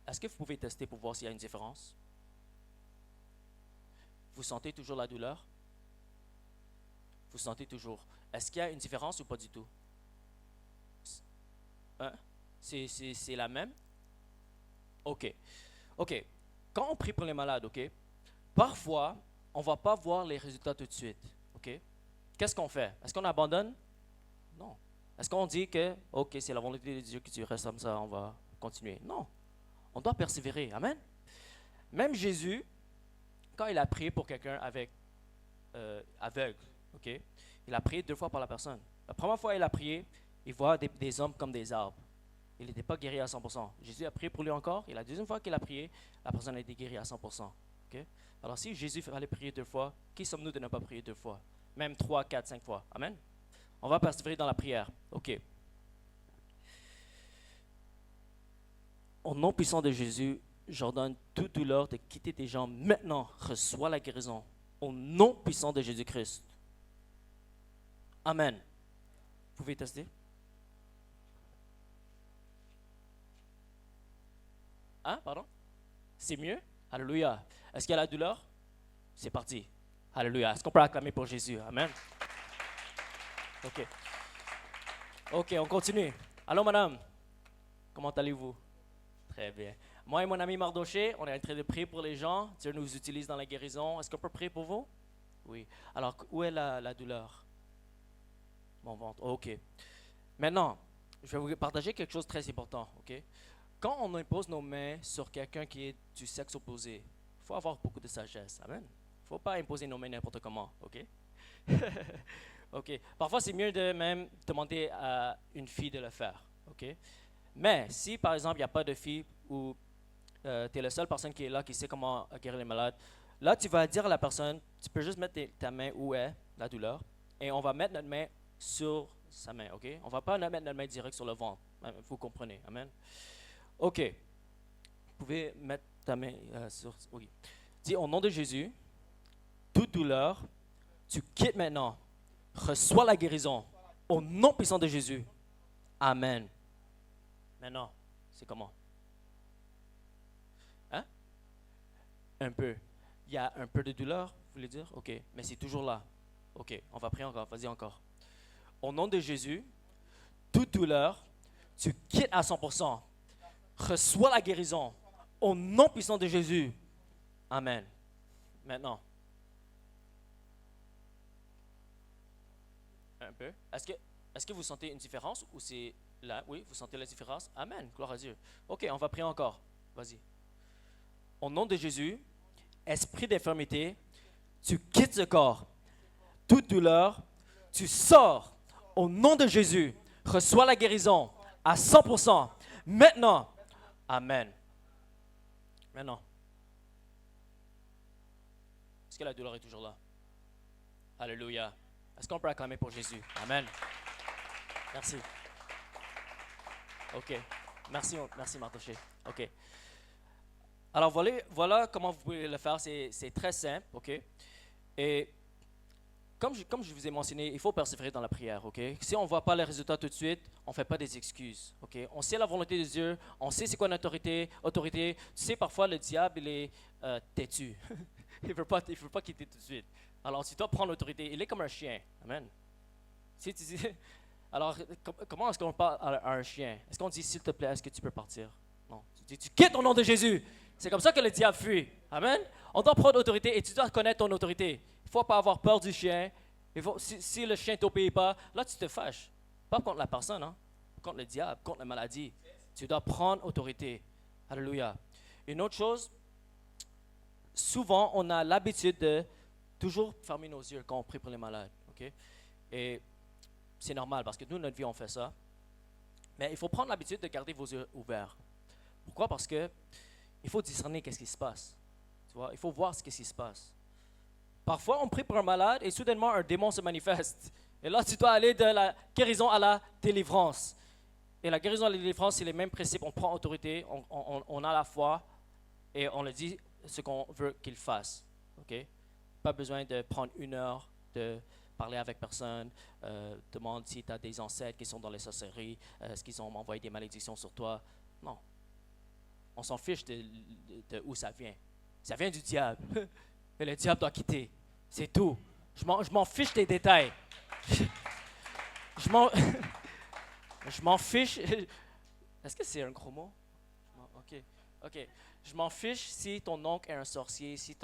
Est-ce que vous pouvez tester pour voir s'il y a une différence? Vous sentez toujours la douleur? Vous sentez toujours. Est-ce qu'il y a une différence ou pas du tout? Hein? C'est la même? OK. OK. Quand on prie pour les malades, OK, parfois, on ne va pas voir les résultats tout de suite. OK? Qu'est-ce qu'on fait? Est-ce qu'on abandonne? Non. Est-ce qu'on dit que, OK, c'est la volonté de Dieu que tu restes comme ça, on va continuer? Non. On doit persévérer. Amen. Même Jésus, quand il a prié pour quelqu'un aveugle, OK, il a prié 2 fois pour la personne. La première fois, il a prié, il voit des hommes comme des arbres. Il n'était pas guéri à 100%. Jésus a prié pour lui encore, et la deuxième fois qu'il a prié, la personne a été guérie à 100%. OK? Alors, si Jésus fallait prier 2 fois, qui sommes-nous de ne pas prier 2 fois? Même 3, 4, 5 fois. Amen? On va persévérer dans la prière. OK. Au nom puissant de Jésus, j'ordonne toute douleur de quitter tes jambes. Maintenant, reçois la guérison. Au nom puissant de Jésus-Christ. Amen. Vous pouvez tester? Hein, pardon? C'est mieux? Alléluia. Est-ce qu'il y a la douleur? C'est parti. Alléluia. Est-ce qu'on peut acclamer pour Jésus? Amen. OK. OK, on continue. Allô, madame. Comment allez-vous? Très bien. Moi et mon ami Mardoché, on est en train de prier pour les gens. Dieu nous utilise dans la guérison. Est-ce qu'on peut prier pour vous? Oui. Alors, où est la douleur? Mon ventre. OK. Maintenant, je vais vous partager quelque chose de très important. OK? Quand on impose nos mains sur quelqu'un qui est du sexe opposé, il faut avoir beaucoup de sagesse. Amen. Il ne faut pas imposer nos mains n'importe comment. OK? OK. Parfois, c'est mieux de même demander à une fille de le faire. OK? Mais si, par exemple, il n'y a pas de fille ou tu es la seule personne qui est là qui sait comment guérir les malades, là, tu vas dire à la personne, tu peux juste mettre ta main où est la douleur et on va mettre notre main sur sa main. OK? On ne va pas mettre notre main direct sur le ventre. Vous comprenez. Amen. OK. Vous pouvez mettre ta main sur... Oui. Dis, au nom de Jésus, toute douleur, tu quittes maintenant. Reçois la guérison. Au nom puissant de Jésus. Amen. Maintenant, c'est comment? Hein? Un peu. Il y a un peu de douleur, vous voulez dire? OK. Mais c'est toujours là. OK. On va prier encore. Vas-y encore. Au nom de Jésus, toute douleur, tu quittes à 100%. Reçois la guérison. Au nom puissant de Jésus. Amen. Maintenant. Un peu. Est-ce que vous sentez une différence ou c'est là? Oui, vous sentez la différence? Amen. Gloire à Dieu. OK, on va prier encore. Vas-y. Au nom de Jésus, esprit d'infirmité, tu quittes ce corps. Toute douleur, tu sors. Au nom de Jésus, reçois la guérison à 100%. Maintenant. Amen. Maintenant. Est-ce que la douleur est toujours là? Alléluia. Est-ce qu'on peut acclamer pour Jésus? Amen. Merci. OK. Merci Mardoché. OK. Alors voilà comment vous pouvez le faire. C'est très simple. OK. Et comme je vous ai mentionné, il faut persévérer dans la prière. OK. Si on ne voit pas les résultats tout de suite, on ne fait pas des excuses. OK. On sait la volonté de Dieu. On sait c'est quoi notre autorité. Tu sais, parfois, le diable, il est têtu. Il ne veut pas quitter tout de suite. Alors, tu dois prendre l'autorité. Il est comme un chien. Amen. Si tu dis, alors, comment est-ce qu'on parle à un chien? Est-ce qu'on dit, s'il te plaît, est-ce que tu peux partir? Non. Tu dis, tu quittes au nom de Jésus. C'est comme ça que le diable fuit. Amen. On doit prendre l'autorité et tu dois connaître ton autorité. Il ne faut pas avoir peur du chien. Si le chien ne t'obéit pas, là, tu te fâches. Pas contre la personne, hein? Contre le diable, contre la maladie. Tu dois prendre autorité. Alléluia. Une autre chose, souvent, on a l'habitude de toujours fermer nos yeux quand on prie pour les malades. Okay? Et c'est normal parce que nous, notre vie, on fait ça. Mais il faut prendre l'habitude de garder vos yeux ouverts. Pourquoi? Parce que il faut discerner qu'est-ce qui se passe. Tu vois? Il faut voir ce qui se passe. Parfois, on prie pour un malade et soudainement, un démon se manifeste. Et là, tu dois aller de la guérison à la délivrance. Et la guérison à la délivrance, c'est les mêmes principes. On prend autorité, on a la foi et on le dit ce qu'on veut qu'il fasse. OK? Pas besoin de prendre 1 heure de parler avec personne. Demande si tu as des ancêtres qui sont dans les sorcelleries. Est-ce qu'ils ont envoyé des malédictions sur toi? Non. On s'en fiche de où ça vient. Ça vient du diable. Et le diable doit quitter. C'est tout. Je m'en fiche des détails. Je m'en fiche. Est-ce que c'est un gros mot? OK. OK. Je m'en fiche si ton oncle est un sorcier, si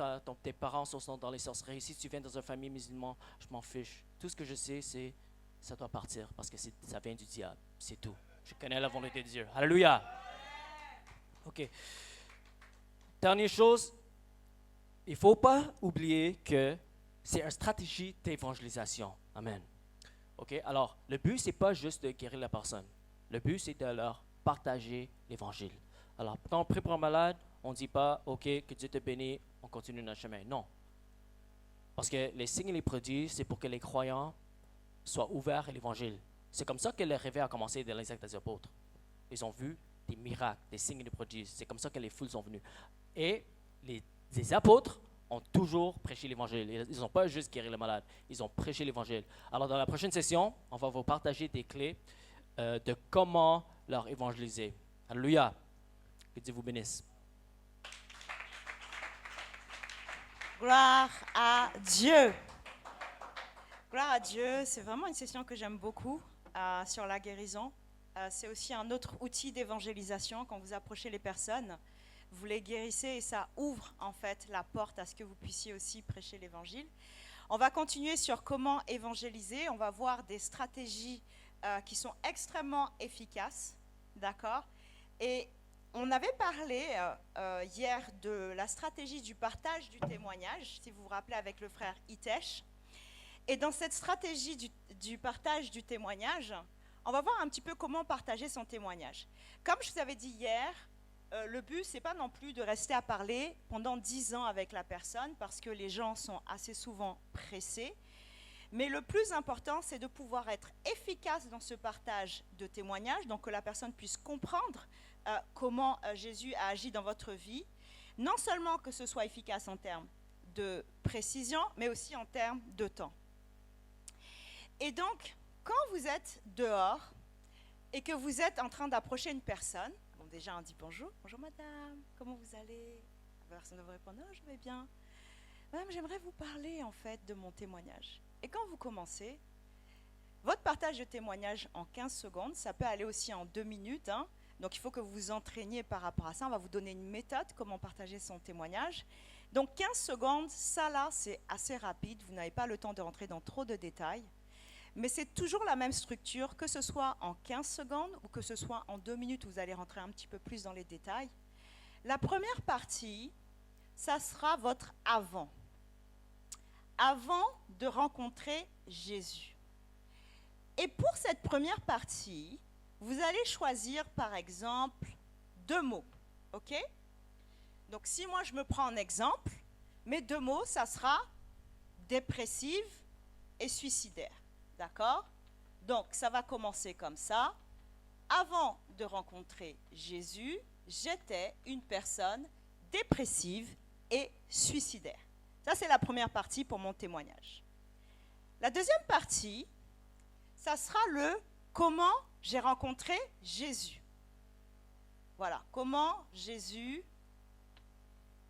tes parents sont dans les sorcelleries, si tu viens dans une famille musulmane, je m'en fiche. Tout ce que je sais, c'est ça doit partir parce que ça vient du diable. C'est tout. Je connais la volonté de Dieu. Alléluia. OK. Dernière chose, il ne faut pas oublier que c'est une stratégie d'évangélisation. Amen. OK? Alors, le but, ce n'est pas juste de guérir la personne. Le but, c'est de leur partager l'Évangile. Alors, quand on prie pour un malade, on ne dit pas, OK, que Dieu te bénisse, on continue notre chemin. Non. Parce que les signes et les prodiges, c'est pour que les croyants soient ouverts à l'Évangile. C'est comme ça que le réveil a commencé dans les actes des apôtres. Ils ont vu des miracles, des signes et des prodiges. C'est comme ça que les foules sont venues. Et les apôtres ont toujours prêché l'évangile. Ils n'ont pas juste guéri les malades, ils ont prêché l'évangile. Alors dans la prochaine session, on va vous partager des clés de comment leur évangéliser. Alléluia. Que Dieu vous bénisse. Gloire à Dieu. Gloire à Dieu, c'est vraiment une session que j'aime beaucoup sur la guérison. C'est aussi un autre outil d'évangélisation quand vous approchez les personnes. Vous les guérissez et ça ouvre en fait la porte à ce que vous puissiez aussi prêcher l'évangile. On va continuer sur comment évangéliser. On va voir des stratégies qui sont extrêmement efficaces. D'accord ? Et on avait parlé hier de la stratégie du partage du témoignage, si vous vous rappelez avec le frère Itesh. Et dans cette stratégie du partage du témoignage, on va voir un petit peu comment partager son témoignage. Comme je vous avais dit hier, le but, ce n'est pas non plus de rester à parler pendant 10 ans avec la personne, parce que les gens sont assez souvent pressés. Mais le plus important, c'est de pouvoir être efficace dans ce partage de témoignage, donc que la personne puisse comprendre comment Jésus a agi dans votre vie. Non seulement que ce soit efficace en termes de précision, mais aussi en termes de temps. Et donc, quand vous êtes dehors et que vous êtes en train d'approcher une personne, bon, déjà on dit bonjour, bonjour madame, comment vous allez? La personne va vous répondre, oh, je vais bien. Madame, j'aimerais vous parler en fait de mon témoignage. Et quand vous commencez, votre partage de témoignage en 15 secondes, ça peut aller aussi en 2 minutes, hein. Donc il faut que vous vous entraîniez par rapport à ça. On va vous donner une méthode, comment partager son témoignage. Donc 15 secondes, ça là, c'est assez rapide. Vous n'avez pas le temps de rentrer dans trop de détails. Mais c'est toujours la même structure, que ce soit en 15 secondes ou que ce soit en 2 minutes, où vous allez rentrer un petit peu plus dans les détails. La première partie, ça sera votre avant. Avant de rencontrer Jésus. Et pour cette première partie, vous allez choisir par exemple 2 mots. OK ? Donc si moi je me prends en exemple, mes 2 mots, ça sera dépressive et suicidaire. D'accord ? Donc, ça va commencer comme ça. Avant de rencontrer Jésus, j'étais une personne dépressive et suicidaire. Ça, c'est la première partie pour mon témoignage. La deuxième partie, ça sera le comment j'ai rencontré Jésus. Voilà, comment Jésus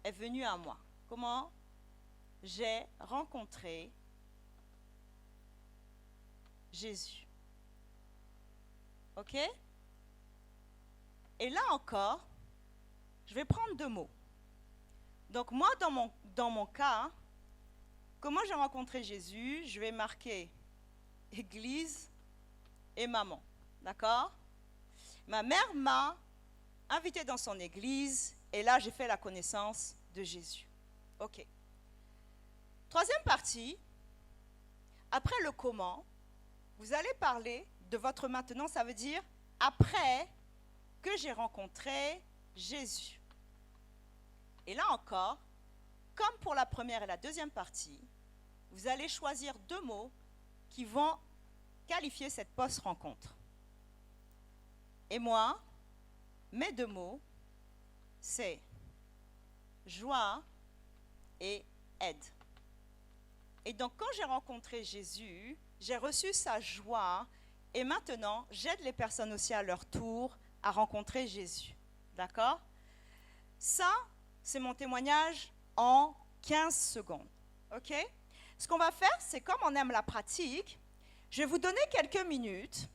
est venu à moi. Comment j'ai rencontré Jésus. OK ? Et là encore, je vais prendre 2 mots. Donc moi, dans mon cas, comment j'ai rencontré Jésus, je vais marquer église et maman. D'accord ? Ma mère m'a invité dans son église et là, j'ai fait la connaissance de Jésus. OK. Troisième partie, après le comment, vous allez parler de votre maintenant, ça veut dire après que j'ai rencontré Jésus. Et là encore, comme pour la première et la deuxième partie, vous allez choisir 2 mots qui vont qualifier cette post-rencontre. Et moi, mes 2 mots, c'est joie et aide. Et donc, quand j'ai rencontré Jésus, j'ai reçu sa joie et maintenant, j'aide les personnes aussi à leur tour à rencontrer Jésus. D'accord ? Ça, c'est mon témoignage en 15 secondes. OK ? Ce qu'on va faire, c'est comme on aime la pratique, je vais vous donner quelques minutes.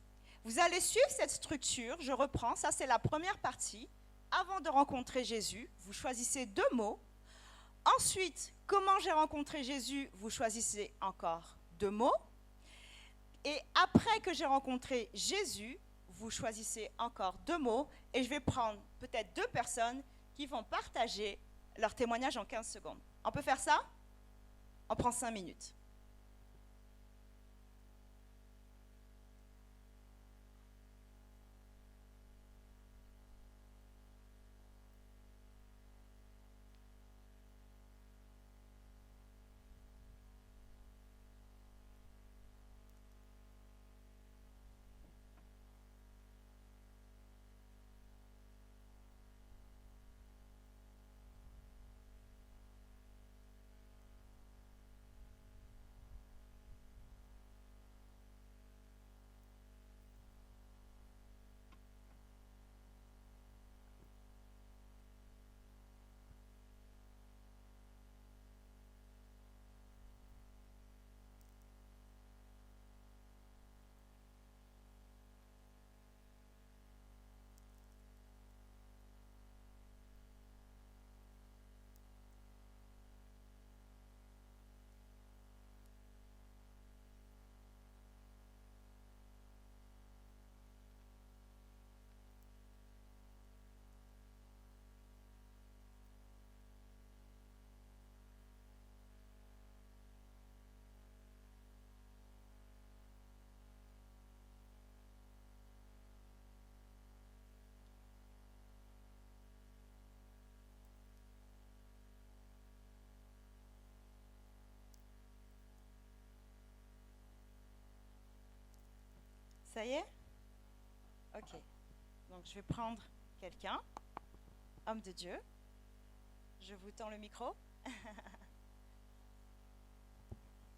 Vous allez suivre cette structure. Je reprends. Ça, c'est la première partie. Avant de rencontrer Jésus, vous choisissez 2 mots. Ensuite, comment j'ai rencontré Jésus, vous choisissez encore 2 mots. Et après que j'ai rencontré Jésus, vous choisissez encore 2 mots. Et je vais prendre peut-être 2 personnes qui vont partager leur témoignage en 15 secondes. On peut faire ça ? On prend 5 minutes. Ça y est? Ok. Donc je vais prendre quelqu'un, homme de Dieu. Je vous tends le micro.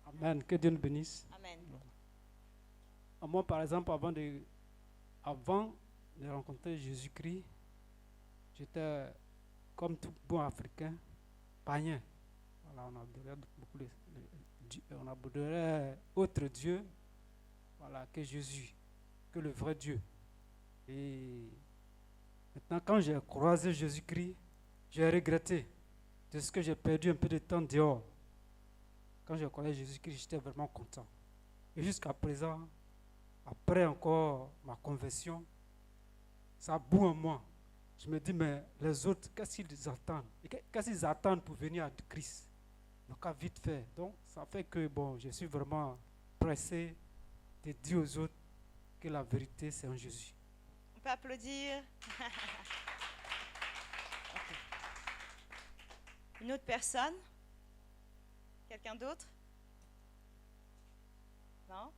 Amen. Que Dieu nous bénisse. Amen. Moi, par exemple, avant de rencontrer Jésus-Christ, j'étais comme tout bon Africain, païen. Voilà, on adorait beaucoup on adorait autre Dieu, voilà, que Jésus, que le vrai Dieu. Et maintenant, quand j'ai croisé Jésus-Christ, j'ai regretté de ce que j'ai perdu un peu de temps dehors. Quand j'ai croisé Jésus-Christ, j'étais vraiment content. Et jusqu'à présent, après encore ma conversion, ça boue en moi. Je me dis, mais les autres, qu'est-ce qu'ils attendent? Qu'est-ce qu'ils attendent pour venir à Christ? Donc, à vite fait. Donc, ça fait que, bon, je suis vraiment pressé de dire aux autres que la vérité, c'est en Jésus. On peut applaudir. Okay. Une autre personne? Quelqu'un d'autre? Non?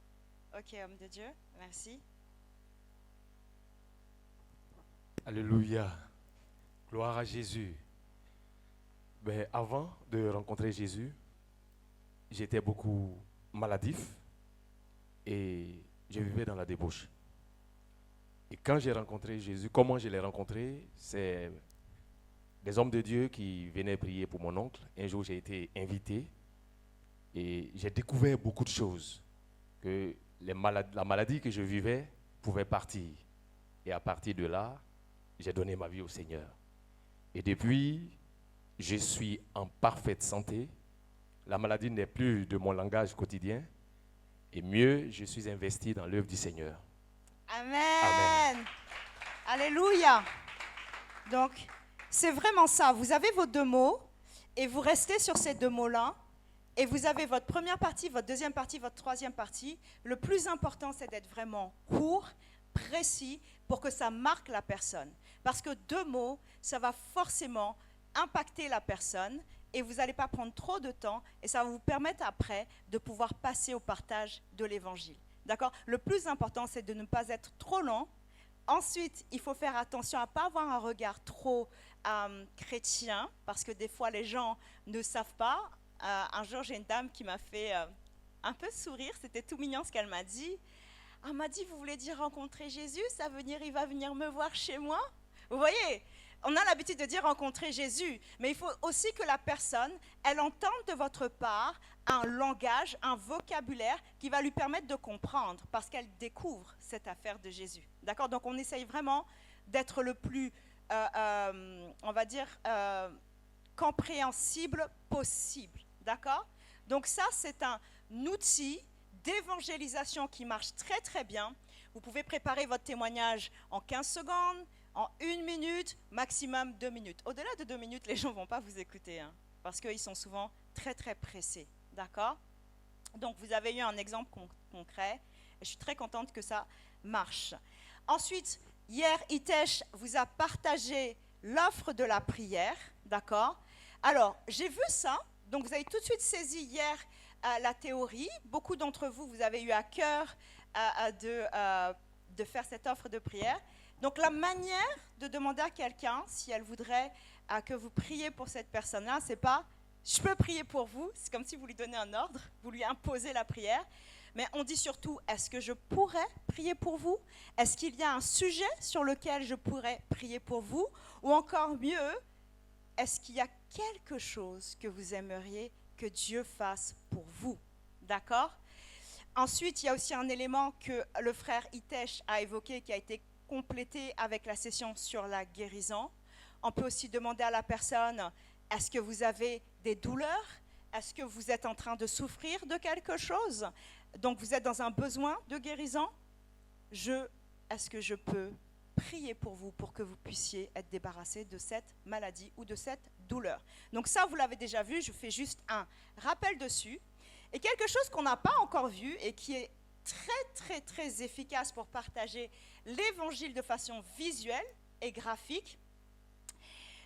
Ok, homme de Dieu, merci. Alléluia. Gloire à Jésus. Ben, avant de rencontrer Jésus, j'étais beaucoup maladif et je vivais dans la débauche. Et quand j'ai rencontré Jésus, comment je l'ai rencontré? C'est des hommes de Dieu qui venaient prier pour mon oncle. Un jour, j'ai été invité et j'ai découvert beaucoup de choses. Que la maladie que je vivais pouvait partir. Et à partir de là, j'ai donné ma vie au Seigneur. Et depuis, je suis en parfaite santé. La maladie n'est plus de mon langage quotidien. Et mieux, je suis investi dans l'œuvre du Seigneur. Amen. Amen. Alléluia. Donc, c'est vraiment ça. Vous avez vos deux mots et vous restez sur ces deux mots-là. Et vous avez votre première partie, votre deuxième partie, votre troisième partie. Le plus important, c'est d'être vraiment court, précis, pour que ça marque la personne. Parce que deux mots, ça va forcément impacter la personne et vous n'allez pas prendre trop de temps et ça va vous permettre après de pouvoir passer au partage de l'évangile. D'accord? Le plus important, c'est de ne pas être trop lent. Ensuite, il faut faire attention à ne pas avoir un regard trop chrétien, parce que des fois, les gens ne savent pas. Un jour, j'ai une dame qui m'a fait un peu sourire. C'était tout mignon ce qu'elle m'a dit. Elle m'a dit, vous voulez dire rencontrer Jésus? Ça veut dire, il va venir me voir chez moi? Vous voyez, on a l'habitude de dire rencontrer Jésus, mais il faut aussi que la personne, elle entende de votre part un langage, un vocabulaire qui va lui permettre de comprendre, parce qu'elle découvre cette affaire de Jésus. D'accord? Donc on essaye vraiment d'être le plus, on va dire, compréhensible possible. D'accord? Donc ça, c'est un outil d'évangélisation qui marche très très bien. Vous pouvez préparer votre témoignage en 15 secondes, en 1 minute, maximum 2 minutes. Au-delà de 2 minutes, les gens ne vont pas vous écouter, hein, parce qu'ils sont souvent très très pressés. D'accord? Donc vous avez eu un exemple concret et je suis très contente que ça marche. Ensuite, hier, Itesh vous a partagé l'offre de la prière. D'accord? Alors, j'ai vu ça. Donc vous avez tout de suite saisi hier la théorie. Beaucoup d'entre vous, vous avez eu à cœur de faire cette offre de prière. Donc la manière de demander à quelqu'un si elle voudrait que vous priez pour cette personne-là, c'est pas « je peux prier pour vous », c'est comme si vous lui donnez un ordre, vous lui imposez la prière, mais on dit surtout « est-ce que je pourrais prier pour vous? Est-ce qu'il y a un sujet sur lequel je pourrais prier pour vous? Ou encore mieux, est-ce qu'il y a quelque chose que vous aimeriez que Dieu fasse pour vous ?» D'accord? Ensuite, il y a aussi un élément que le frère Itesh a évoqué qui a été complété avec la session sur la guérison. On peut aussi demander à la personne, est-ce que vous avez des douleurs? Est-ce que vous êtes en train de souffrir de quelque chose? Donc vous êtes dans un besoin de guérison? Est-ce que je peux prier pour vous pour que vous puissiez être débarrassé de cette maladie ou de cette douleur? Donc ça, vous l'avez déjà vu, je fais juste un rappel dessus. Et quelque chose qu'on n'a pas encore vu et qui est très, très, très efficace pour partager l'évangile de façon visuelle et graphique,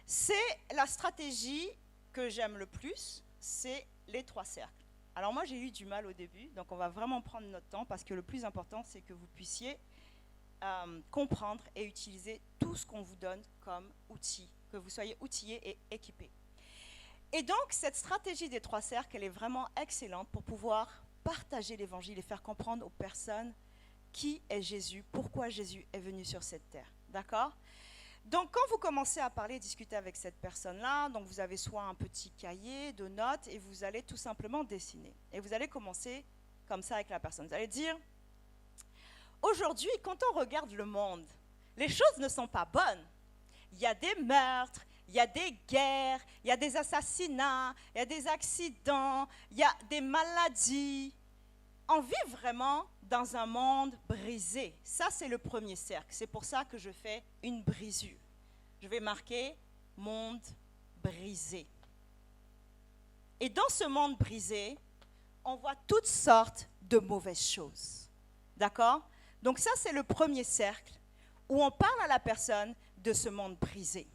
c'est la stratégie que j'aime le plus, c'est les 3 cercles. Alors moi, j'ai eu du mal au début, donc on va vraiment prendre notre temps parce que le plus important, c'est que vous puissiez comprendre et utiliser tout ce qu'on vous donne comme outil, que vous soyez outillés et équipés. Et donc, cette stratégie des 3 cercles, elle est vraiment excellente pour pouvoir partager l'évangile et faire comprendre aux personnes qui est Jésus, pourquoi Jésus est venu sur cette terre. D'accord ? Donc, quand vous commencez à parler, discuter avec cette personne-là, donc vous avez soit un petit cahier de notes et vous allez tout simplement dessiner. Et vous allez commencer comme ça avec la personne. Vous allez dire, aujourd'hui, quand on regarde le monde, les choses ne sont pas bonnes. Il y a des meurtres, il y a des guerres, il y a des assassinats, il y a des accidents, il y a des maladies. On vit vraiment dans un monde brisé. Ça, c'est le premier cercle. C'est pour ça que je fais une brisure. Je vais marquer « monde brisé ». Et dans ce monde brisé, on voit toutes sortes de mauvaises choses. D'accord ? Donc ça, c'est le premier cercle où on parle à la personne de ce monde brisé.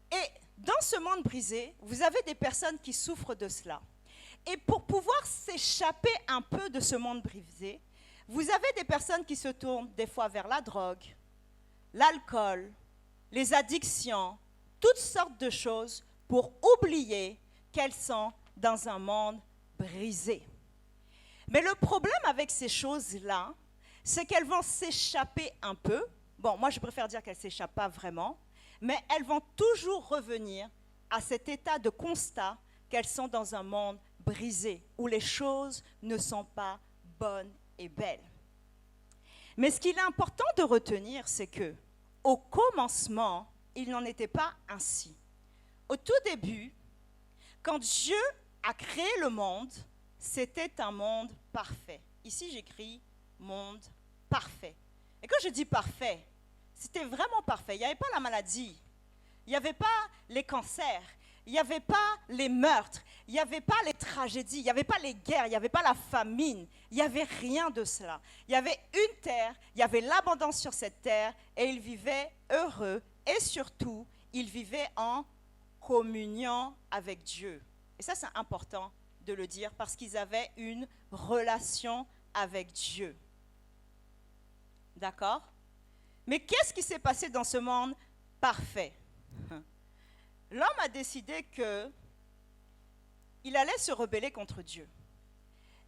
Et dans ce monde brisé, vous avez des personnes qui souffrent de cela. Et pour pouvoir s'échapper un peu de ce monde brisé, vous avez des personnes qui se tournent des fois vers la drogue, l'alcool, les addictions, toutes sortes de choses pour oublier qu'elles sont dans un monde brisé. Mais le problème avec ces choses-là, c'est qu'elles vont s'échapper un peu. Bon, moi je préfère dire qu'elles ne s'échappent pas vraiment, mais elles vont toujours revenir à cet état de constat qu'elles sont dans un monde brisé, où les choses ne sont pas bonnes et belles. Mais ce qu'il est important de retenir, c'est que, au commencement, il n'en était pas ainsi. Au tout début, quand Dieu a créé le monde, c'était un monde parfait. Ici, j'écris « monde parfait ». Et quand je dis parfait, c'était vraiment parfait. Il n'y avait pas la maladie, il n'y avait pas les cancers, il n'y avait pas les meurtres, il n'y avait pas les tragédies, il n'y avait pas les guerres, il n'y avait pas la famine, il n'y avait rien de cela. Il y avait une terre, il y avait l'abondance sur cette terre et ils vivaient heureux et surtout, ils vivaient en communion avec Dieu. Et ça, c'est important de le dire parce qu'ils avaient une relation avec Dieu. D'accord ? Mais qu'est-ce qui s'est passé dans ce monde parfait ? L'homme a décidé qu'il allait se rebeller contre Dieu.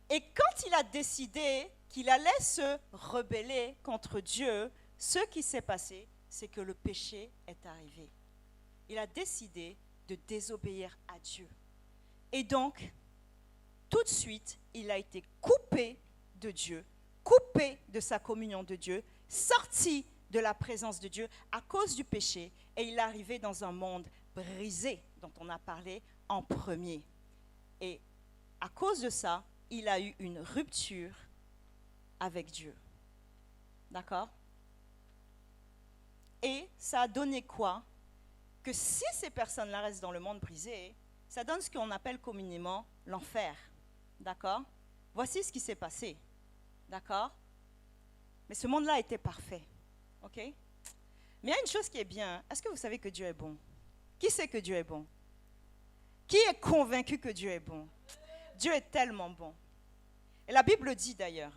Et quand il a décidé qu'il allait se rebeller contre Dieu, ce qui s'est passé, c'est que le péché est arrivé. Il a décidé de désobéir à Dieu. Et donc, tout de suite, il a été coupé de Dieu, coupé de sa communion de Dieu, sorti de la présence de Dieu à cause du péché, et il est arrivé dans un monde brisé dont on a parlé en premier. Et à cause de ça, il a eu une rupture avec Dieu. D'accord ? Et ça a donné quoi ? Que si ces personnes-là restent dans le monde brisé, ça donne ce qu'on appelle communément l'enfer. D'accord ? Voici ce qui s'est passé. D'accord ? Mais ce monde-là était parfait. OK ? Mais il y a une chose qui est bien. Est-ce que vous savez que Dieu est bon ? Qui sait que Dieu est bon ? Qui est convaincu que Dieu est bon ? Dieu est tellement bon. Et la Bible dit d'ailleurs,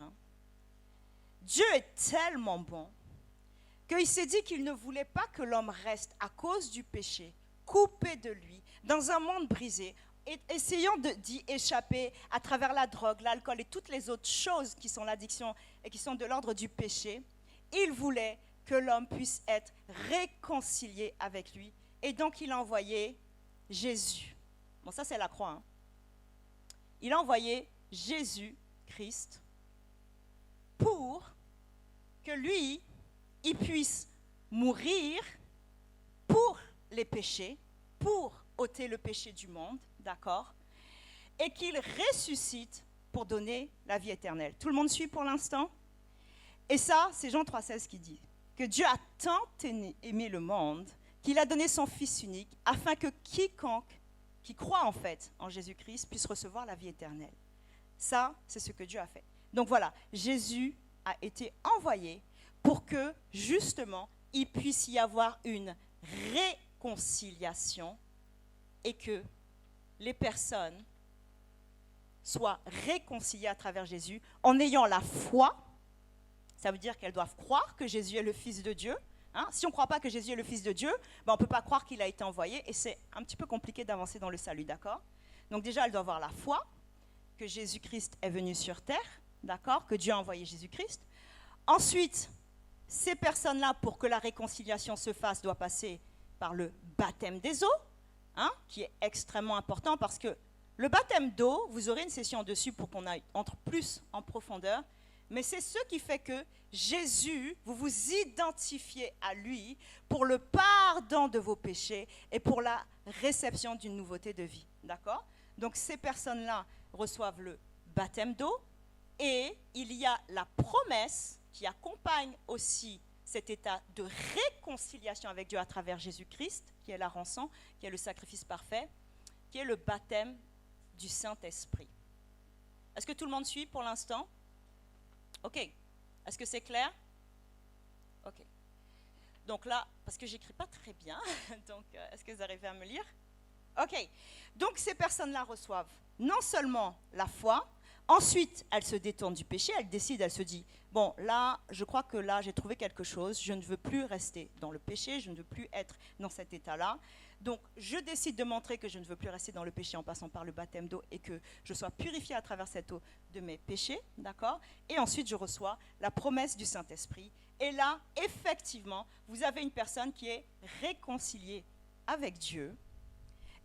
Dieu est tellement bon qu'il s'est dit qu'il ne voulait pas que l'homme reste à cause du péché, coupé de lui, dans un monde brisé, essayant d'y échapper à travers la drogue, l'alcool et toutes les autres choses qui sont l'addiction et qui sont de l'ordre du péché. Il voulait que l'homme puisse être réconcilié avec lui. Et donc, il a envoyé Jésus. Bon, ça, c'est la croix. Hein. Il a envoyé Jésus-Christ pour que lui, il puisse mourir pour les péchés, pour ôter le péché du monde, d'accord ? Et qu'il ressuscite pour donner la vie éternelle. Tout le monde suit pour l'instant ? Et ça, c'est Jean 3,16 qui dit que Dieu a tant aimé le monde qu'il a donné son Fils unique afin que quiconque qui croit en fait en Jésus-Christ puisse recevoir la vie éternelle. Ça, c'est ce que Dieu a fait. Donc voilà, Jésus a été envoyé pour que justement il puisse y avoir une réconciliation et que les personnes soient réconciliées à travers Jésus en ayant la foi. Ça veut dire qu'elles doivent croire que Jésus est le Fils de Dieu. Hein? Si on ne croit pas que Jésus est le Fils de Dieu, on ne peut pas croire qu'il a été envoyé et c'est un petit peu compliqué d'avancer dans le salut, d'accord? Donc déjà, elles doivent avoir la foi que Jésus-Christ est venu sur terre, d'accord? Que Dieu a envoyé Jésus-Christ. Ensuite, ces personnes-là, pour que la réconciliation se fasse, doivent passer par le baptême des eaux, hein, qui est extrêmement important parce que le baptême d'eau, vous aurez une session dessus pour qu'on entre plus en profondeur, mais c'est ce qui fait que Jésus, vous vous identifiez à lui pour le pardon de vos péchés et pour la réception d'une nouveauté de vie. D'accord? Donc ces personnes-là reçoivent le baptême d'eau et il y a la promesse qui accompagne aussi cet état de réconciliation avec Dieu à travers Jésus-Christ, qui est la rançon, qui est le sacrifice parfait, qui est le baptême du Saint-Esprit. Est-ce que tout le monde suit pour l'instant? Ok. Est-ce que c'est clair? Ok. Donc là, parce que j'écris pas très bien, donc est-ce que vous arrivez à me lire? Ok. Donc ces personnes-là reçoivent non seulement la foi, ensuite elles se détournent du péché, elles décident, elles se disent, bon là, je crois que là j'ai trouvé quelque chose, je ne veux plus rester dans le péché, je ne veux plus être dans cet état-là. Donc, je décide de montrer que je ne veux plus rester dans le péché en passant par le baptême d'eau et que je sois purifié à travers cette eau de mes péchés, d'accord? Et ensuite, je reçois la promesse du Saint-Esprit. Et là, effectivement, vous avez une personne qui est réconciliée avec Dieu.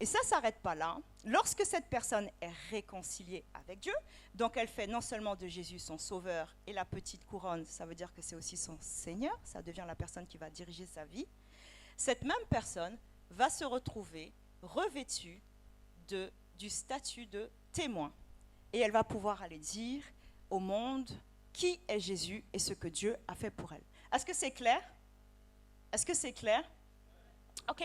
Et ça ne s'arrête pas là. Lorsque cette personne est réconciliée avec Dieu, donc elle fait non seulement de Jésus son sauveur et la petite couronne, ça veut dire que c'est aussi son Seigneur, ça devient la personne qui va diriger sa vie. Cette même personne va se retrouver revêtue du statut de témoin. Et elle va pouvoir aller dire au monde qui est Jésus et ce que Dieu a fait pour elle. Est-ce que c'est clair? Est-ce que c'est clair? Ok.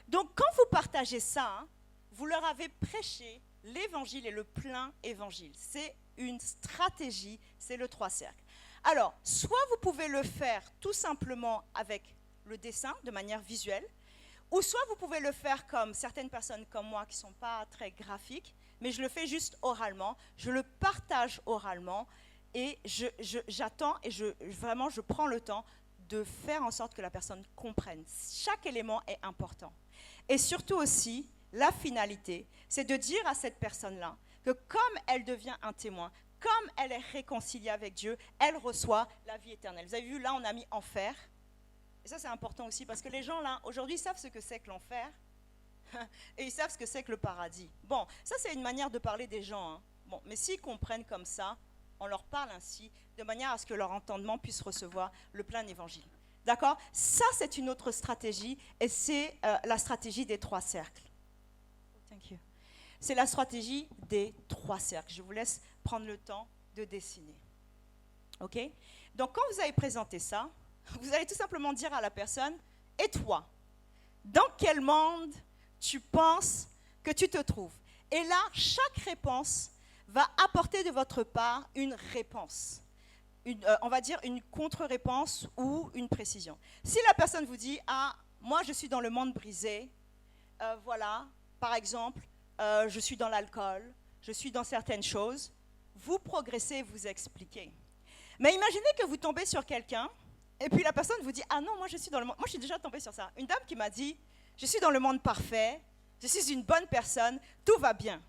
Donc, quand vous partagez ça, hein, vous leur avez prêché l'évangile et le plein évangile. C'est une stratégie, c'est le 3 cercles. Alors, soit vous pouvez le faire tout simplement avec le dessin, de manière visuelle, ou soit vous pouvez le faire comme certaines personnes comme moi qui ne sont pas très graphiques, mais je le fais juste oralement, je le partage oralement et j'attends et vraiment je prends le temps de faire en sorte que la personne comprenne. Chaque élément est important. Et surtout aussi, la finalité, c'est de dire à cette personne-là que comme elle devient un témoin, comme elle est réconciliée avec Dieu, elle reçoit la vie éternelle. Vous avez vu, là on a mis enfer. Et ça, c'est important aussi, parce que les gens, là, aujourd'hui, savent ce que c'est que l'enfer, et ils savent ce que c'est que le paradis. Bon, ça, c'est une manière de parler des gens. Hein. Bon, mais s'ils comprennent comme ça, on leur parle ainsi, de manière à ce que leur entendement puisse recevoir le plein évangile. D'accord? Ça, c'est une autre stratégie, et c'est la stratégie des 3 cercles. Thank you. C'est la stratégie des 3 cercles. Je vous laisse prendre le temps de dessiner. OK? Donc, quand vous avez présenté ça, vous allez tout simplement dire à la personne, et toi, dans quel monde tu penses que tu te trouves? Et là, chaque réponse va apporter de votre part une réponse. On va dire une contre-réponse ou une précision. Si la personne vous dit, ah, moi je suis dans le monde brisé, voilà, par exemple, je suis dans l'alcool, je suis dans certaines choses, vous progressez, vous expliquez. Mais imaginez que vous tombez sur quelqu'un, et puis la personne vous dit, ah non, moi je suis dans le monde, moi je suis déjà tombée sur ça. Une dame qui m'a dit, je suis dans le monde parfait, je suis une bonne personne, tout va bien.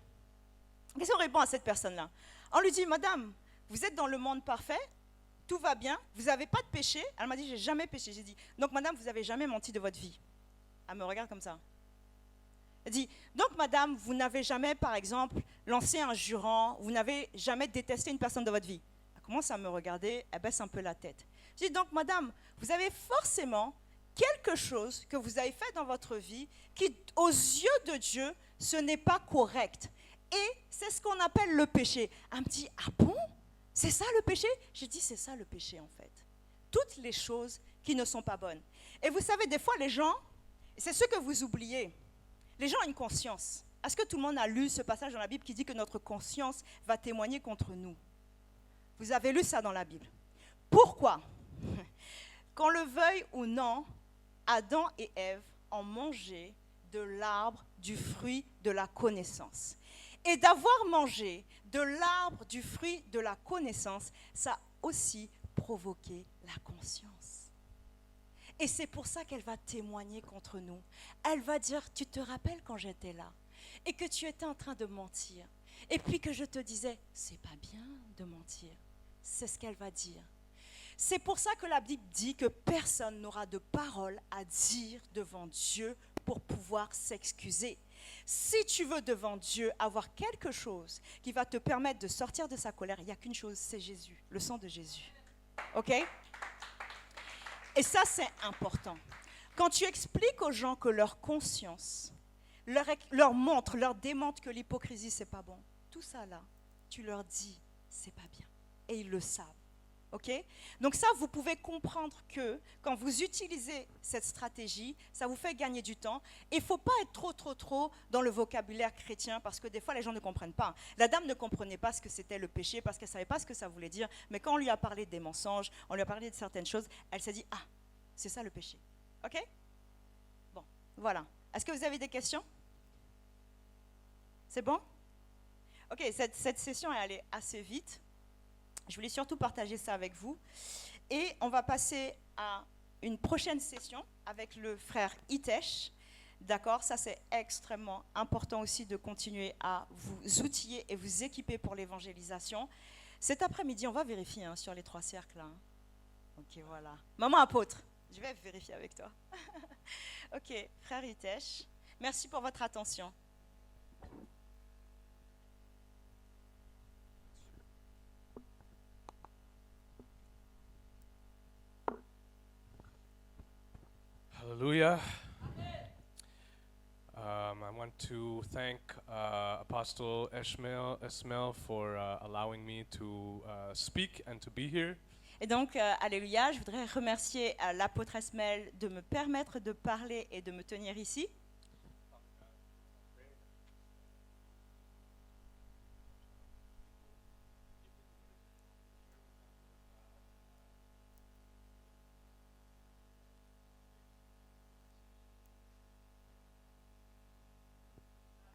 Qu'est-ce qu'on répond à cette personne-là? On lui dit, madame, vous êtes dans le monde parfait, tout va bien, vous n'avez pas de péché. Elle m'a dit, j'ai jamais péché. J'ai dit, donc madame, vous n'avez jamais menti de votre vie. Elle me regarde comme ça. Elle dit, donc madame, vous n'avez jamais, par exemple, lancé un jurant, vous n'avez jamais détesté une personne de votre vie. Elle commence à me regarder, elle baisse un peu la tête. Je dis, donc madame, vous avez forcément quelque chose que vous avez fait dans votre vie qui, aux yeux de Dieu, ce n'est pas correct. Et c'est ce qu'on appelle le péché. Elle me dit, ah bon? C'est ça le péché? Je dis, c'est ça le péché en fait. Toutes les choses qui ne sont pas bonnes. Et vous savez, des fois, les gens, c'est ce que vous oubliez, les gens ont une conscience. Est-ce que tout le monde a lu ce passage dans la Bible qui dit que notre conscience va témoigner contre nous? Vous avez lu ça dans la Bible. Pourquoi? Qu'on le veuille ou non, Adam et Ève ont mangé de l'arbre du fruit de la connaissance. Et d'avoir mangé de l'arbre du fruit de la connaissance, ça a aussi provoqué la conscience. Et c'est pour ça qu'elle va témoigner contre nous. Elle va dire, tu te rappelles quand j'étais là et que tu étais en train de mentir. Et puis que je te disais, c'est pas bien de mentir. C'est ce qu'elle va dire. C'est pour ça que la Bible dit que personne n'aura de parole à dire devant Dieu pour pouvoir s'excuser. Si tu veux devant Dieu avoir quelque chose qui va te permettre de sortir de sa colère, il n'y a qu'une chose, c'est Jésus, le sang de Jésus. OK? Et ça, c'est important. Quand tu expliques aux gens que leur conscience leur montre, leur démontre que l'hypocrisie, c'est pas bon, tout ça là, tu leur dis, c'est pas bien. Et ils le savent. OK? Donc ça, vous pouvez comprendre que quand vous utilisez cette stratégie, ça vous fait gagner du temps. Et il ne faut pas être trop dans le vocabulaire chrétien parce que des fois, les gens ne comprennent pas. La dame ne comprenait pas ce que c'était le péché parce qu'elle ne savait pas ce que ça voulait dire. Mais quand on lui a parlé des mensonges, on lui a parlé de certaines choses, elle s'est dit, ah, c'est ça le péché. OK? Bon, voilà. Est-ce que vous avez des questions? C'est bon? OK, cette session est allée assez vite. Je voulais surtout partager ça avec vous. Et on va passer à une prochaine session avec le frère Hitesh. D'accord? Ça, c'est extrêmement important aussi de continuer à vous outiller et vous équiper pour l'évangélisation. Cet après-midi, on va vérifier sur les 3 cercles. OK, voilà. Maman apôtre, je vais vérifier avec toi. OK, frère Hitesh, merci pour votre attention. Hallelujah. I want to thank Apostle Esmail for allowing me to speak and to be here. Et donc, alléluia, je voudrais remercier l'apôtre Esmail de me permettre de parler et de me tenir ici.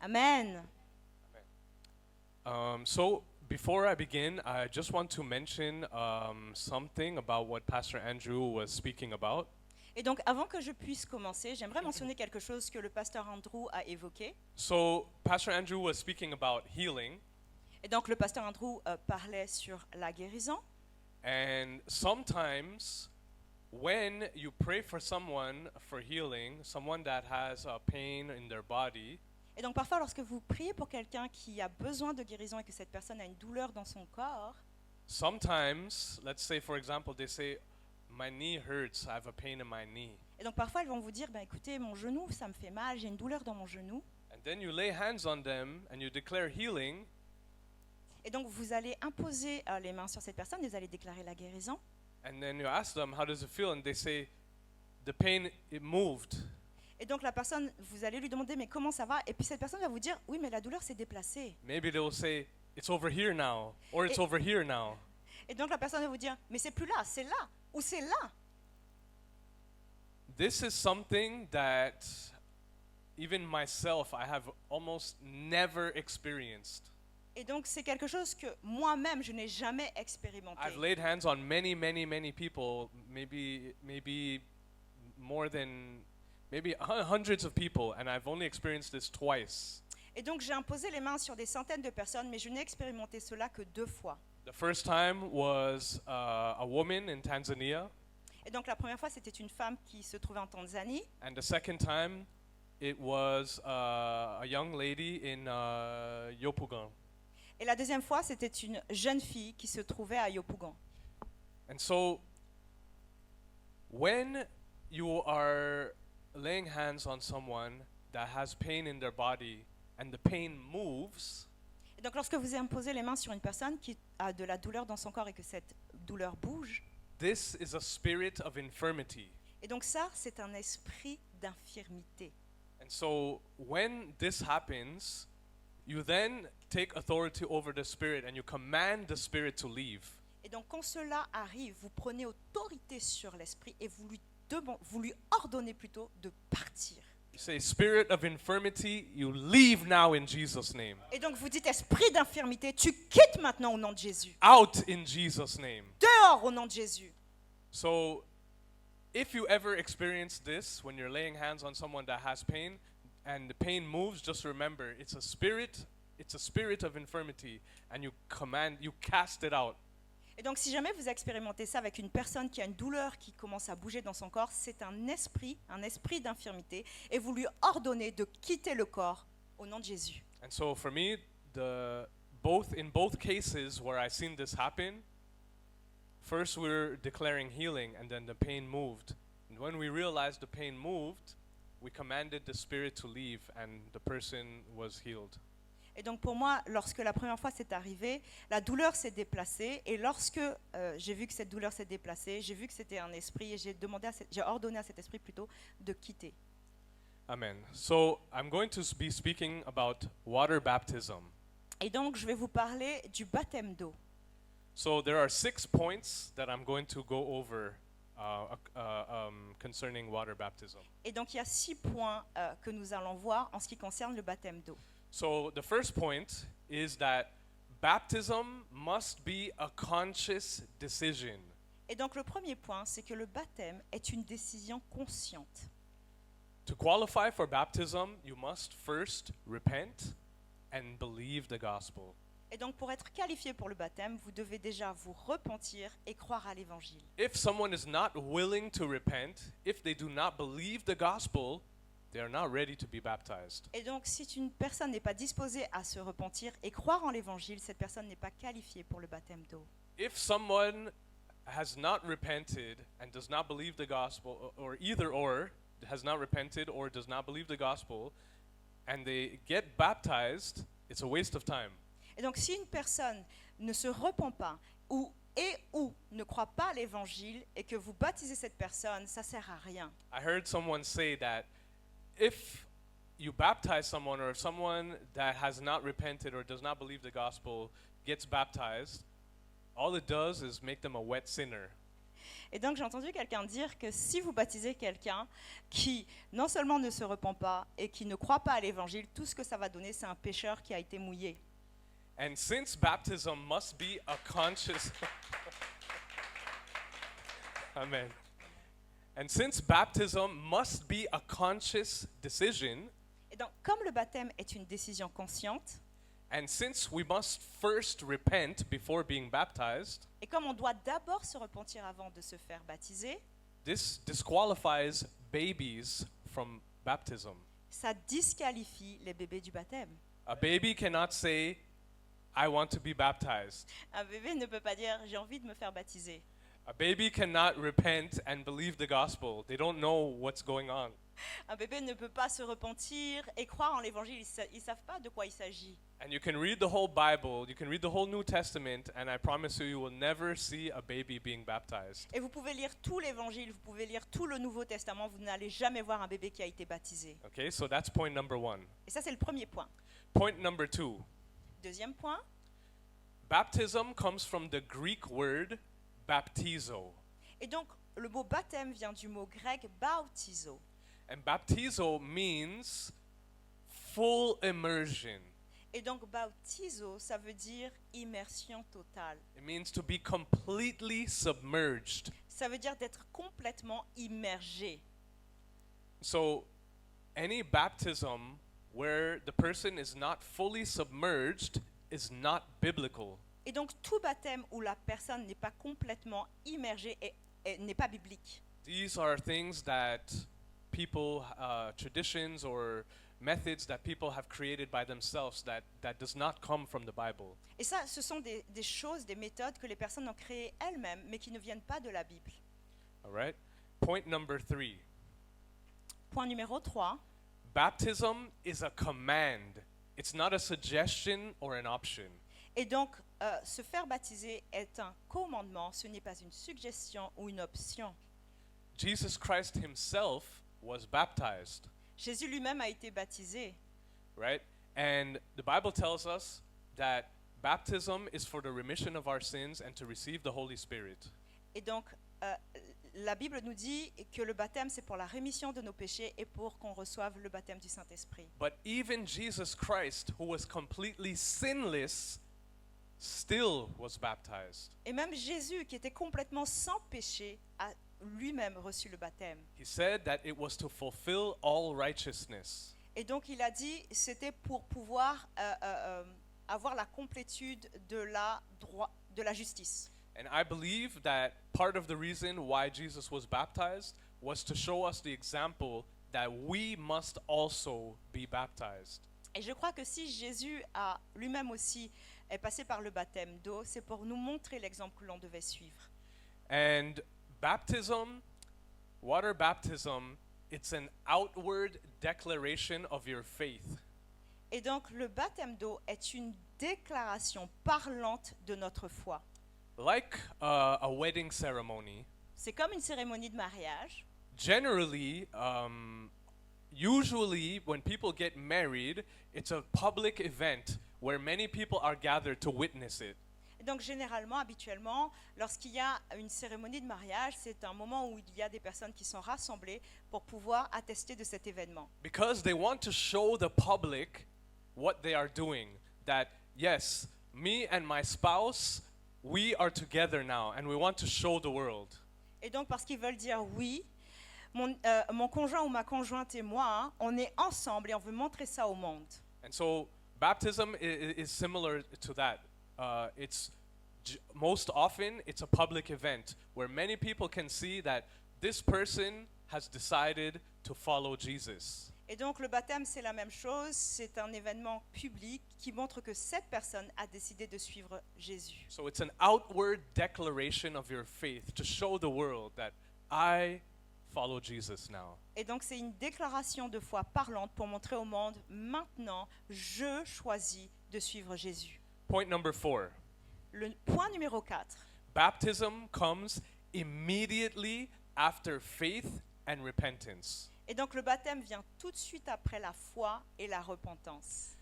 Amen. So before I begin, I just want to mention something about what Pastor Andrew was speaking about. Et donc, avant que je puisse commencer, j'aimerais mentionner quelque chose que le pasteur Andrew a évoqué. So Pastor Andrew was speaking about healing, Et donc, le pasteur Andrew parlait sur la guérison. and sometimes when you pray for someone for healing, someone that has a pain in their body, Et donc, parfois, lorsque vous priez pour quelqu'un qui a besoin de guérison et que cette personne a une douleur dans son corps, sometimes, let's say for example, they say, my knee hurts, I have a pain in my knee. et donc parfois, elles vont vous dire, écoutez, mon genou, ça me fait mal, j'ai une douleur dans mon genou. And then you lay hands on them and you declare healing, Et donc, vous allez imposer les mains sur cette personne et vous allez déclarer la guérison. and then you ask them, how does it feel? And they say, the pain, it moved. Et donc, la personne, vous allez lui demander, mais comment ça va? Et puis, cette personne va vous dire, oui, mais la douleur s'est déplacée. Maybe they will say, it's over here now, or it's Et- over here now. Et donc, la personne va vous dire, mais c'est plus là, c'est là, ou c'est là. This is something that even myself, I have almost never experienced. Et donc, c'est quelque chose que moi-même, je n'ai jamais expérimenté. I've laid hands on many, many, many people, maybe more than, maybe hundreds of people, and I've only experienced this twice. Et donc, j'ai imposé les mains sur des centaines de personnes, mais je n'ai expérimenté cela que 2 fois. The first time was a woman in Tanzania, Et donc, la première fois, c'était une femme qui se trouvait en Tanzanie. and the second time it was a young lady in Yopougon. Et la deuxième fois, c'était une jeune fille qui se trouvait à Yopougon. And so, when you are laying hands on someone that has pain in their body and the pain moves, Et donc, lorsque vous imposez les mains sur une personne qui a de la douleur dans son corps et que cette douleur bouge, this is a spirit of infirmity. et donc ça, c'est un esprit d'infirmité. And so, when this happens, you then take authority over the spirit and you command the spirit to leave. Et donc, quand cela arrive, vous prenez autorité sur l'esprit et vous lui ordonnez plutôt de partir. You say, spirit of infirmity, you leave now in Jesus' name. Et donc vous dites, esprit d'infirmité, tu quittes maintenant au nom de Jésus. Out in Jesus' name. Dehors au nom de Jésus. So, if you ever experience this, when you're laying hands on someone that has pain, and the pain moves, just remember, it's a spirit of infirmity, and you cast it out. Et donc si jamais vous expérimentez ça avec une personne qui a une douleur qui commence à bouger dans son corps, c'est un esprit d'infirmité, et vous lui ordonnez de quitter le corps au nom de Jésus. And so for me, in both cases where I've seen this happen, first we're declaring healing, and then the pain moved. And when we realized the pain moved, we commanded the spirit to leave, and the person was healed. Et donc pour moi, lorsque la première fois c'est arrivé, la douleur s'est déplacée, et lorsque j'ai vu que cette douleur s'est déplacée, j'ai vu que c'était un esprit, et j'ai ordonné à cet esprit plutôt de quitter. Amen. So I'm going to be speaking about water baptism. Et donc je vais vous parler du baptême d'eau. So there are 6 points that I'm going to go over concerning water baptism. Et donc il y a 6 points que nous allons voir en ce qui concerne le baptême d'eau. So the first point is that baptism must be a conscious decision. Et donc le premier point, c'est que le baptême est une décision consciente. To qualify for baptism, you must first repent and believe the gospel. Et donc pour être qualifié pour le baptême, vous devez déjà vous repentir et croire à l'évangile. If someone is not willing to repent, if they do not believe the gospel, they are not ready to be baptized. Et donc si une personne n'est pas disposée à se repentir et croire en l'évangile, cette personne n'est pas qualifiée pour le baptême d'eau. If someone has not repented and does not believe the gospel, or either or, has not repented or does not believe the gospel, and they get baptized, it's a waste of time. Et donc si une personne ne se repent pas ou ne croit pas à l'évangile et que vous baptisez cette personne, ça sert à rien. I heard someone say that if you baptize someone, or if someone that has not repented or does not believe the gospel gets baptized, all it does is make them a wet sinner. Et donc j'ai entendu quelqu'un dire que si vous baptisez quelqu'un qui non seulement ne se repent pas et qui ne croit pas à l'évangile, tout ce que ça va donner, c'est un pécheur qui a été mouillé. And since baptism must be a conscious Amen. And since baptism must be a conscious decision, Et donc comme le baptême est une décision consciente, and since we must first repent before being baptized, et comme on doit d'abord se repentir avant de se faire baptiser, this disqualifies babies from baptism. ça disqualifie les bébés du baptême. A baby cannot say, I want to be baptized. Un bébé ne peut pas dire j'ai envie de me faire baptiser. A baby cannot repent and believe the gospel. They don't know what's going on. Un bébé ne peut pas se repentir et croire en l'évangile, ils ne savent pas de quoi il s'agit. And you can read the whole Bible, you can read the whole New Testament, and I promise you, you will never see a baby being baptized. Et vous pouvez lire tout l'évangile, vous pouvez lire tout le Nouveau Testament, vous n'allez jamais voir un bébé qui a été baptisé. Okay, so that's point number 1. Et ça c'est le premier point. Point number 2. Deuxième point, Baptism comes from the Greek word baptizo. et donc le mot baptême vient du mot grec bautizo. And baptizo means full immersion. Et donc bautizo, ça veut dire immersion totale. It means to be completely submerged. Ça veut dire d'être complètement immergé. So, any baptism where the person is not fully submerged is not biblical. Et donc tout baptême où la personne n'est pas complètement immergée n'est pas biblique. These are things that people, traditions or methods that people have created by themselves that does not come from the Bible. Et ça, ce sont des choses, des méthodes que les personnes ont créées elles-mêmes, mais qui ne viennent pas de la Bible. All right? Point number 3. Point numéro 3. Baptism is a command. It's not a suggestion or an option. Et donc, se faire baptiser est un commandement, ce n'est pas une suggestion ou une option. Jesus Christ himself was baptized, Jésus lui-même a été baptisé. right? And the Bible tells us that baptism is for the remission of our sins and to receive the Holy Spirit. Et donc, la Bible nous dit que le baptême, c'est pour la rémission de nos péchés et pour qu'on reçoive le baptême du Saint-Esprit. But even Jesus Christ, who was completely sinless, still was baptized. Et même Jésus, qui était complètement sans péché, a lui-même reçu le baptême. He said that it was to fulfill all righteousness. Et donc il a dit, c'était pour pouvoir avoir la complétude de la justice. And I believe that part of the reason why Jesus was baptized was to show us the example that we must also be baptized. Et je crois que si Jésus a lui-même aussi est passé par le baptême d'eau, c'est pour nous montrer l'exemple que l'on devait suivre. And baptism, water baptism, it's an outward declaration of your faith. Et donc le baptême d'eau est une déclaration parlante de notre foi. Like a wedding ceremony, C'est comme une cérémonie de mariage. generally, usually when people get married, it's a public event where many people are gathered to witness it. Et donc généralement, habituellement, lorsqu'il y a une cérémonie de mariage, c'est un moment où il y a des personnes qui sont rassemblées pour pouvoir attester de cet événement. Because they want to show the public what they are doing. That, yes, me and my spouse, we are together now, and we want to show the world. Et donc parce qu'ils veulent dire oui, mon conjoint ou ma conjointe et moi, hein, on est ensemble et on veut montrer ça au monde. And so baptism is similar to that. Most often it's a public event where many people can see that this person has decided to follow Jesus. Et donc le baptême, c'est la même chose, c'est un événement public qui montre que cette personne a décidé de suivre Jésus. So it's an outward declaration of your faith to show the world that I follow Jesus now. Et donc c'est une déclaration de foi parlante pour montrer au monde, maintenant, je choisis de suivre Jésus. Point number 4. Le point numéro 4. Baptism comes immediately after faith and repentance. Et donc le baptême vient tout de suite après la foi et la repentance.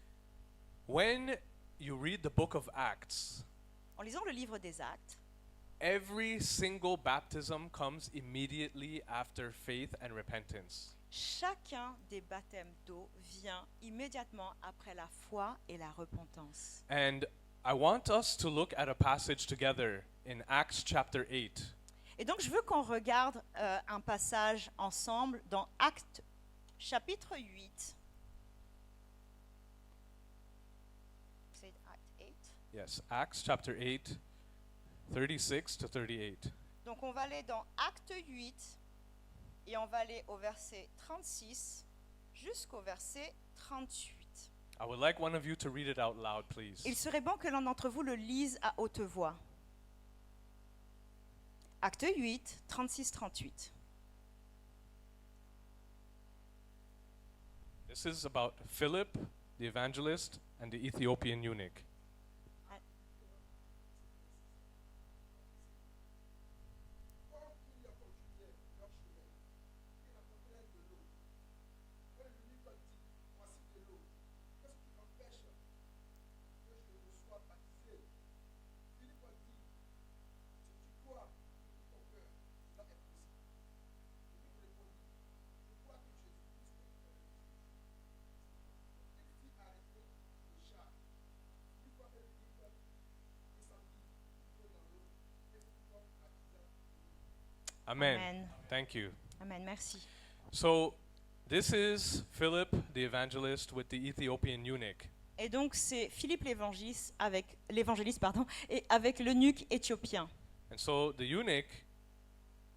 When you read the book of Acts, En lisant le livre des Actes, every single baptism comes immediately after faith and repentance. chacun des baptêmes d'eau vient immédiatement après la foi et la repentance. And I want us to look at a passage together in Acts chapter 8. Et donc je veux qu'on regarde un passage ensemble dans Actes chapitre 8. C'est Acte 8. Yes, Acts chapter 8, 36 to 38. Donc on va aller dans Acte 8 et on va aller au verset 36 jusqu'au verset 38. I would like one of you to read it out loud, please. Il serait bon que l'un d'entre vous le lise à haute voix. Acte 8, 36-38. This is about Philip, the evangelist, and the Ethiopian eunuch. Amen. Amen. Thank you. Amen, merci. So, this is Philip, the evangelist, with the Ethiopian eunuch. Et donc c'est Philippe l'évangéliste et avec l'eunuque éthiopien. And so the eunuch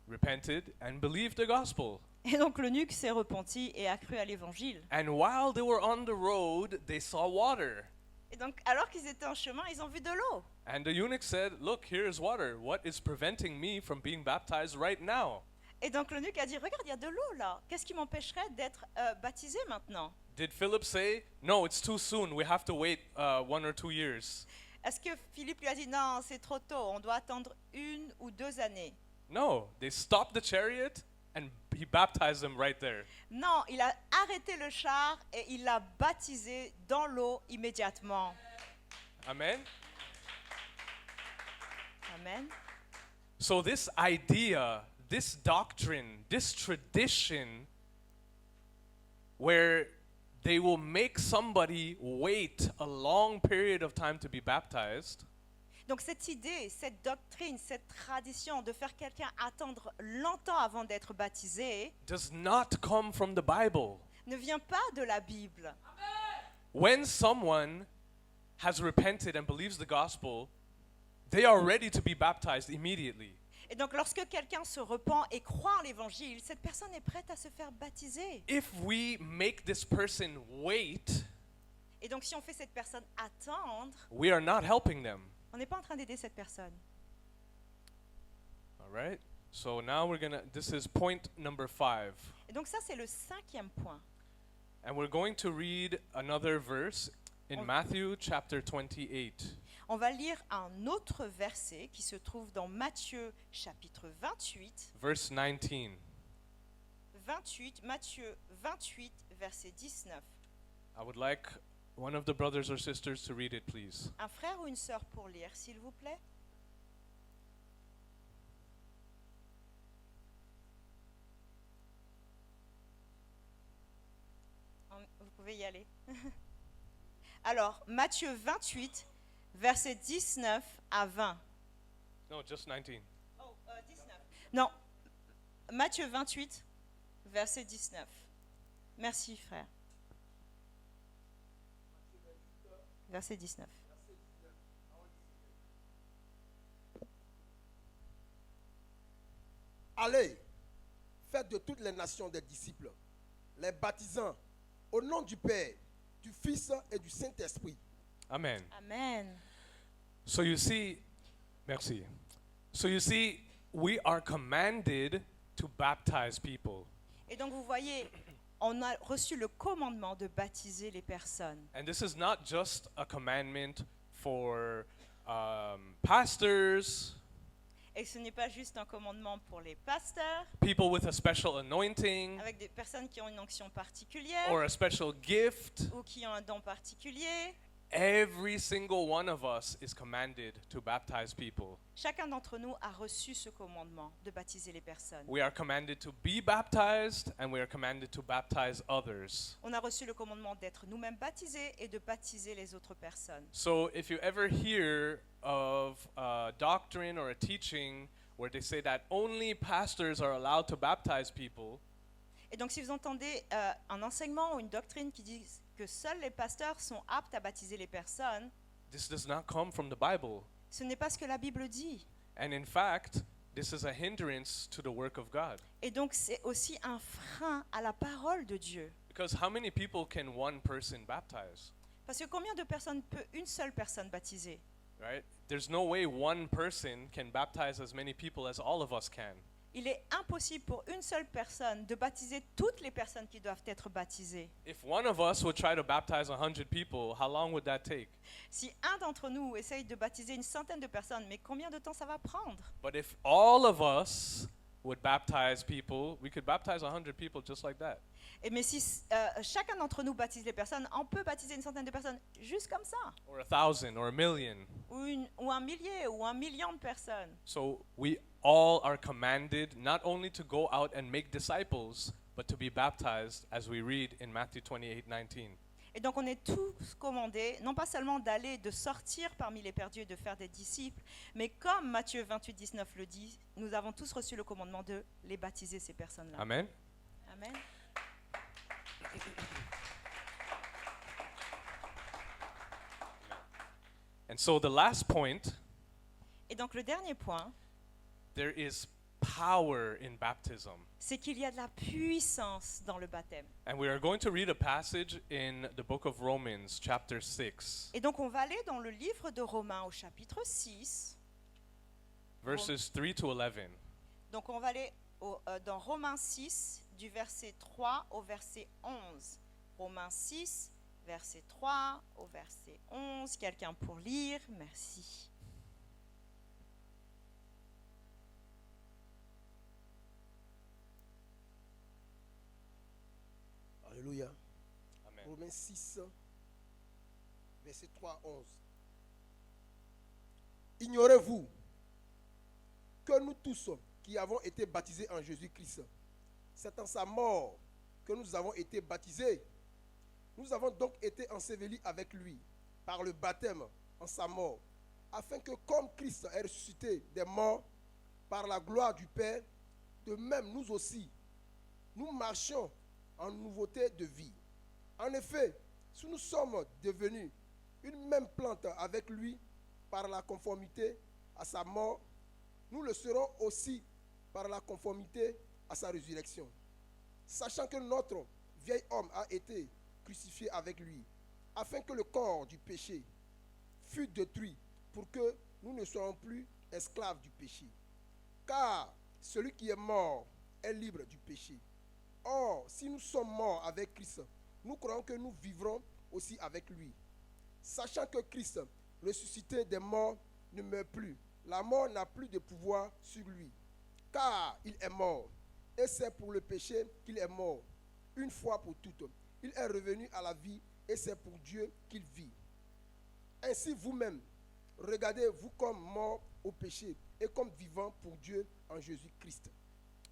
repented and believed the gospel. Et donc l'eunuque s'est repenti et a cru à l'évangile. And while they were on the road, they saw water. Et donc alors qu'ils étaient en chemin, ils ont vu de l'eau. And the eunuch said, "Look, here is water. What is preventing me from being baptized right now?" Et donc l'eunuque a dit, regarde, il y a de l'eau là. Qu'est-ce qui m'empêcherait d'être baptisé maintenant? Did Philip say, "No, it's too soon. We have to wait 1 or 2 years"? Est-ce que Philippe lui a dit, non, c'est trop tôt, on doit attendre 1 ou 2 années? No, they stopped the chariot and he baptized them right there. Non, il a arrêté le char et il l'a baptisé dans l'eau immédiatement. Amen. Amen. So this idea this doctrine, this tradition, where they will make somebody wait a long period of time to be baptized, Donc cette idée, cette doctrine, cette tradition de faire quelqu'un attendre longtemps avant d'être baptisé does not come from the Bible. ne vient pas de la Bible. When someone has repented and believes the gospel, they are ready to be baptized immediately. Et donc lorsque quelqu'un se repent et croit en l'évangile, cette personne est prête à se faire baptiser. If we make this person wait, Et donc si on fait cette personne attendre, we are not helping them. on n'est pas en train d'aider cette personne. All right? So now this is point number 5. Et donc ça c'est le 5e point. And we're going to read another verse in On- Matthew chapter 28. On va lire un autre verset qui se trouve dans Matthieu chapitre 28. Verse 19. Matthieu 28, verset 19. I would like one of the brothers or sisters to read it, please. Un frère ou une sœur pour lire, s'il vous plaît. Vous pouvez y aller. Alors, Matthieu 28, verset 19 à 20. No, just 19. Oh, 19. Non, Matthieu 28, verset 19. Merci, frère. Verset 19. Allez, faites de toutes les nations des disciples, les baptisant au nom du Père, du Fils et du Saint-Esprit. Amen. Amen. So you see, merci. So you see, we are commanded to baptize people. Et donc, vous voyez, on a reçu le commandement de baptiser les personnes. And this is not just a commandment for pastors, Et ce n'est pas juste un commandement pour les pasteurs, people with a special anointing, avec des personnes qui ont une onction particulière or a special gift. ou qui ont un don particulier. Every single one of us is commanded to baptize people. Chacun d'entre nous a reçu ce commandement de baptiser les personnes. We are commanded to be baptized, and we are commanded to baptize others. On a reçu le commandement d'être nous-mêmes baptisés et de baptiser les autres personnes. So if you ever hear of a doctrine or a teaching where they say that only pastors are allowed to baptize people, Et donc si vous entendez un enseignement ou une doctrine qui dit que seuls les pasteurs sont aptes à baptiser les personnes, this does not come from the Bible. ce n'est pas ce que la Bible dit. And in fact, this is a hindrance to the work of God. Et donc c'est aussi un frein à la parole de Dieu. Because how many people can one person baptize? Parce que combien de personnes peut une seule personne baptiser? Right? There's no way one person can baptize as many people as all of us can. Il est impossible pour une seule personne de baptiser toutes les personnes qui doivent être baptisées. If one of us would try to baptize 100 people, how long would that take? Si un d'entre nous essaye de baptiser une centaine de personnes, mais combien de temps ça va prendre? But if all of us would baptize people, we could baptize 100 people just like that. Et mais si chacun d'entre nous baptise les personnes, on peut baptiser une centaine de personnes juste comme ça. Or 1,000 or 1,000,000. Ou un millier ou 1 million de personnes. So we all are commanded not only to go out and make disciples, but to be baptized, as we read in Matthew 28:19. Et donc on est tous commandés, non pas seulement d'aller, de sortir parmi les perdus et de faire des disciples, mais comme Matthieu 28, 19 le dit, nous avons tous reçu le commandement de les baptiser, ces personnes-là. Amen. Amen. And so the last point, Et donc le dernier point, there is power in baptism. c'est qu'il y a de la puissance dans le baptême. And we are going to read a passage in the book of Romans, chapter 6, Et donc on va aller dans le livre de Romains au chapitre 6. verses 3 to 11. Donc on va aller dans Romains 6, du verset 3 au verset 11. Romains 6, verset 3 au verset 11. Quelqu'un pour lire? Merci. Alléluia. Amen. Romains 6, verset 3 à 11. Ignorez-vous que nous tous, qui avons été baptisés en Jésus-Christ, c'est en sa mort que nous avons été baptisés. Nous avons donc été ensevelis avec lui par le baptême en sa mort, afin que comme Christ est ressuscité des morts par la gloire du Père, de même nous aussi, nous marchions en nouveauté de vie. En effet, si nous sommes devenus une même plante avec lui par la conformité à sa mort, nous le serons aussi par la conformité à sa résurrection. Sachant que notre vieil homme a été crucifié avec lui, afin que le corps du péché fût détruit, pour que nous ne soyons plus esclaves du péché. Car celui qui est mort est libre du péché. Or, si nous sommes morts avec Christ, nous croyons que nous vivrons aussi avec lui. Sachant que Christ, ressuscité des morts, ne meurt plus, la mort n'a plus de pouvoir sur lui. Car il est mort, et c'est pour le péché qu'il est mort, une fois pour toutes. Il est revenu à la vie, et c'est pour Dieu qu'il vit. Ainsi vous-même, regardez-vous comme mort au péché, et comme vivant pour Dieu en Jésus-Christ.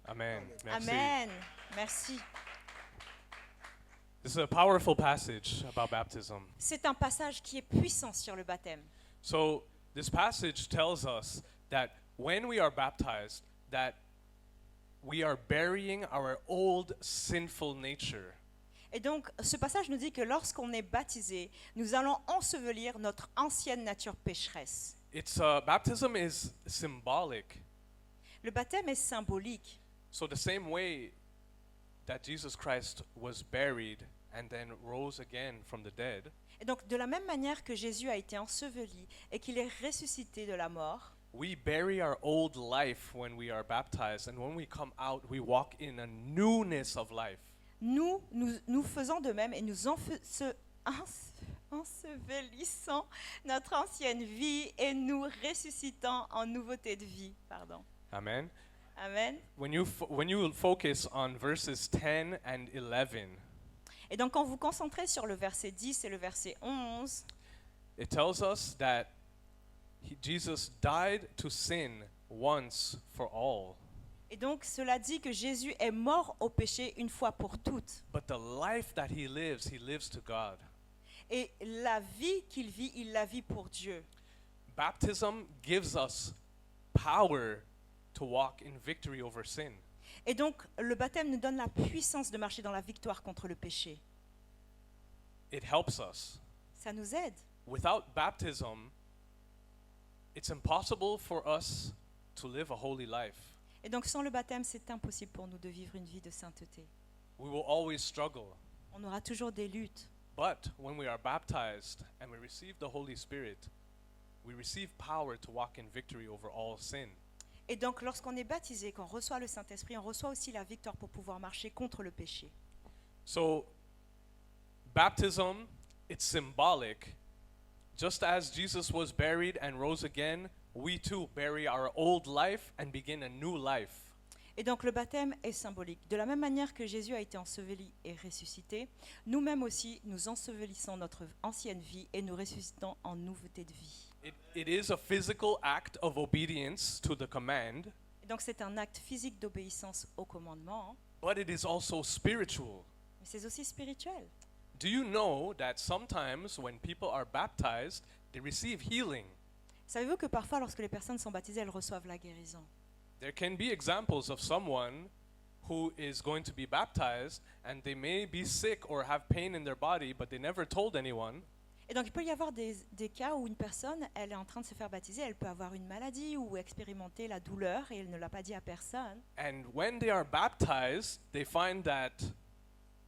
Amen. Merci. Amen. Merci. This is a powerful passage about baptism. C'est un passage qui est puissant sur le baptême. So this passage tells us that when we are baptized, that we are burying our old sinful nature. Et donc, ce passage nous dit que lorsqu'on est baptisé, nous allons ensevelir notre ancienne nature pécheresse. Baptism is symbolic. Le baptême est symbolique. So the same way that Jesus Christ was buried and then rose again from the dead, Et donc, de la même manière que Jésus a été enseveli et qu'il est ressuscité de la mort, we bury our old life when we are baptized, and when we come out, we walk in a newness of life. nous faisons de même et nous ensevelissons notre ancienne vie et nous ressuscitons en nouveauté de vie. Pardon. Amen. Amen. When you focus on verses 10 and 11, Et donc, quand vous concentrez sur le verset 10 et le verset 11, it tells us that Jesus died to sin once for all. et donc cela dit que Jésus est mort au péché une fois pour toutes. But the life that he lives to God. Et la vie qu'il vit, il la vit pour Dieu. Baptism gives us power to walk in victory over sin. Et donc, le baptême nous donne la puissance de marcher dans la victoire contre le péché. It helps us. Ça nous aide. Without baptism, it's impossible for us to live a holy life. Et donc, sans le baptême, c'est impossible pour nous de vivre une vie de sainteté. We will always struggle. On aura toujours des luttes. But when we are baptized and we receive the Holy Spirit, we receive power to walk in victory over all sin. Et donc, lorsqu'on est baptisé, qu'on reçoit le Saint-Esprit, on reçoit aussi la victoire pour pouvoir marcher contre le péché. So, baptism, it's symbolic. Just as Jesus was buried and rose again, we too bury our old life and begin a new life. Et donc, le baptême est symbolique. De la même manière que Jésus a été enseveli et ressuscité, nous-mêmes aussi, nous ensevelissons notre ancienne vie et nous ressuscitons en nouveauté de vie. It is a physical act of obedience to the command, Et donc, c'est un acte physique d'obéissance au commandement, but it is also spiritual. mais c'est aussi spirituel. Do you know that sometimes when people are baptized, they receive healing? Savez-vous que parfois, lorsque les personnes sont baptisées, elles reçoivent la guérison? There can be examples of someone who is going to be baptized and they may be sick or have pain in their body, but they never told anyone. Et donc, il peut y avoir des cas où une personne, elle est en train de se faire baptiser, elle peut avoir une maladie ou expérimenter la douleur et elle ne l'a pas dit à personne. And when they are baptized, they find that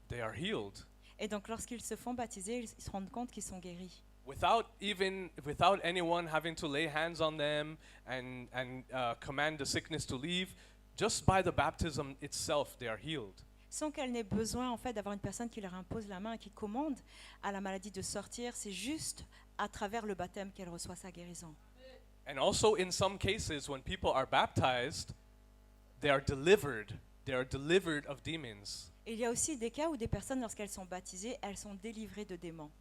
they are healed Et donc, lorsqu'ils se font baptiser, ils se rendent compte qu'ils sont guéris. without anyone having to lay hands on them and command the sickness to leave. Just by the baptism itself, they are healed. Sans qu'elle n'ait besoin en fait d'avoir une personne qui leur impose la main et qui commande à la maladie de sortir, c'est juste à travers le baptême qu'elle reçoit sa guérison. And also in some cases, when people are baptized, they are delivered. They are delivered of demons. Et il y a aussi des cas où des personnes, lorsqu'elles sont baptisées, elles sont délivrées de démons.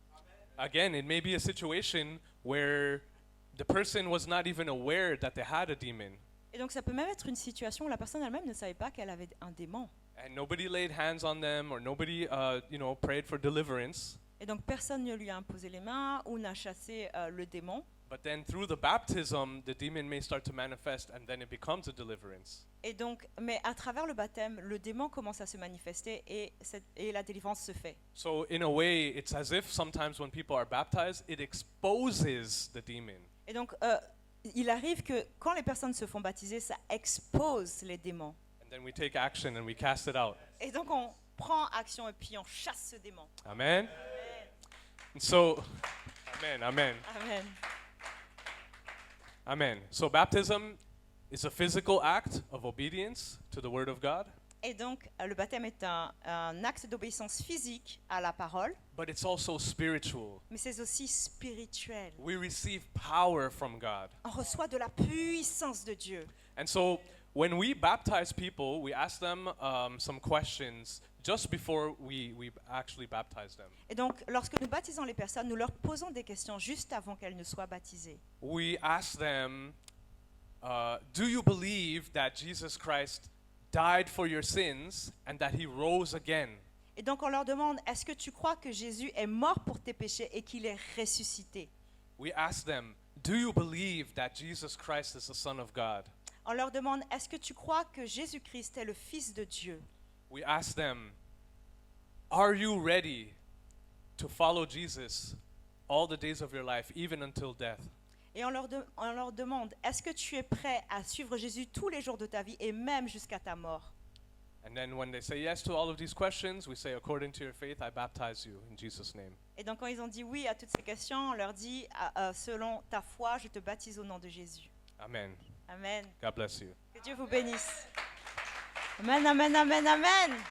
Again, it may be a situation where the person was not even aware that they had a demon. Et donc ça peut même être une situation où la personne elle-même ne savait pas qu'elle avait un démon. And nobody laid hands on them, or nobody, prayed for deliverance. Et donc personne ne lui a imposé les mains ou n'a chassé le démon. But then through the baptism, the demon may start to manifest, and then it becomes a deliverance. Et donc, mais à travers le baptême, le démon commence à se manifester et la délivrance se fait. So in a way, it's as if sometimes when people are baptized, it exposes the demon. Et donc, il arrive que quand les personnes se font baptiser, ça expose les démons. And then we take action and we cast it out. Et donc, on prend action et puis on chasse ce démon. Amen? And so, amen, amen, Amen. amen. So baptism is a physical act of obedience to the word of God, Et donc, le baptême est un acte d'obéissance physique à la parole, but it's also spiritual. mais c'est aussi spirituel. We receive power from God. On reçoit de la puissance de Dieu. And so when we baptize people, we ask them some questions just before we actually baptize them. Et donc, lorsque nous baptisons les personnes, nous leur posons des questions juste avant qu'elles ne soient baptisées. We ask them, do you believe that Jesus Christ died for your sins and that he rose again? Et donc, on leur demande, est-ce que tu crois que Jésus est mort pour tes péchés et qu'il est ressuscité? We ask them, do you believe that Jesus Christ is the Son of God? On leur demande, est-ce que tu crois que Jésus-Christ est le Fils de Dieu? We ask them, are you ready to follow Jesus all the days of your life, even until death? Et on leur demande, est-ce que tu es prêt à suivre Jésus tous les jours de ta vie et même jusqu'à ta mort? And then when they say yes to all of these questions, we say, according to your faith, I baptize you in Jesus' name. Et donc quand ils ont dit oui à toutes ces questions, on leur dit, selon ta foi, je te baptise au nom de Jésus. Amen. Amen. God bless you. Que Dieu vous bénisse. Amen, amen, amen, amen.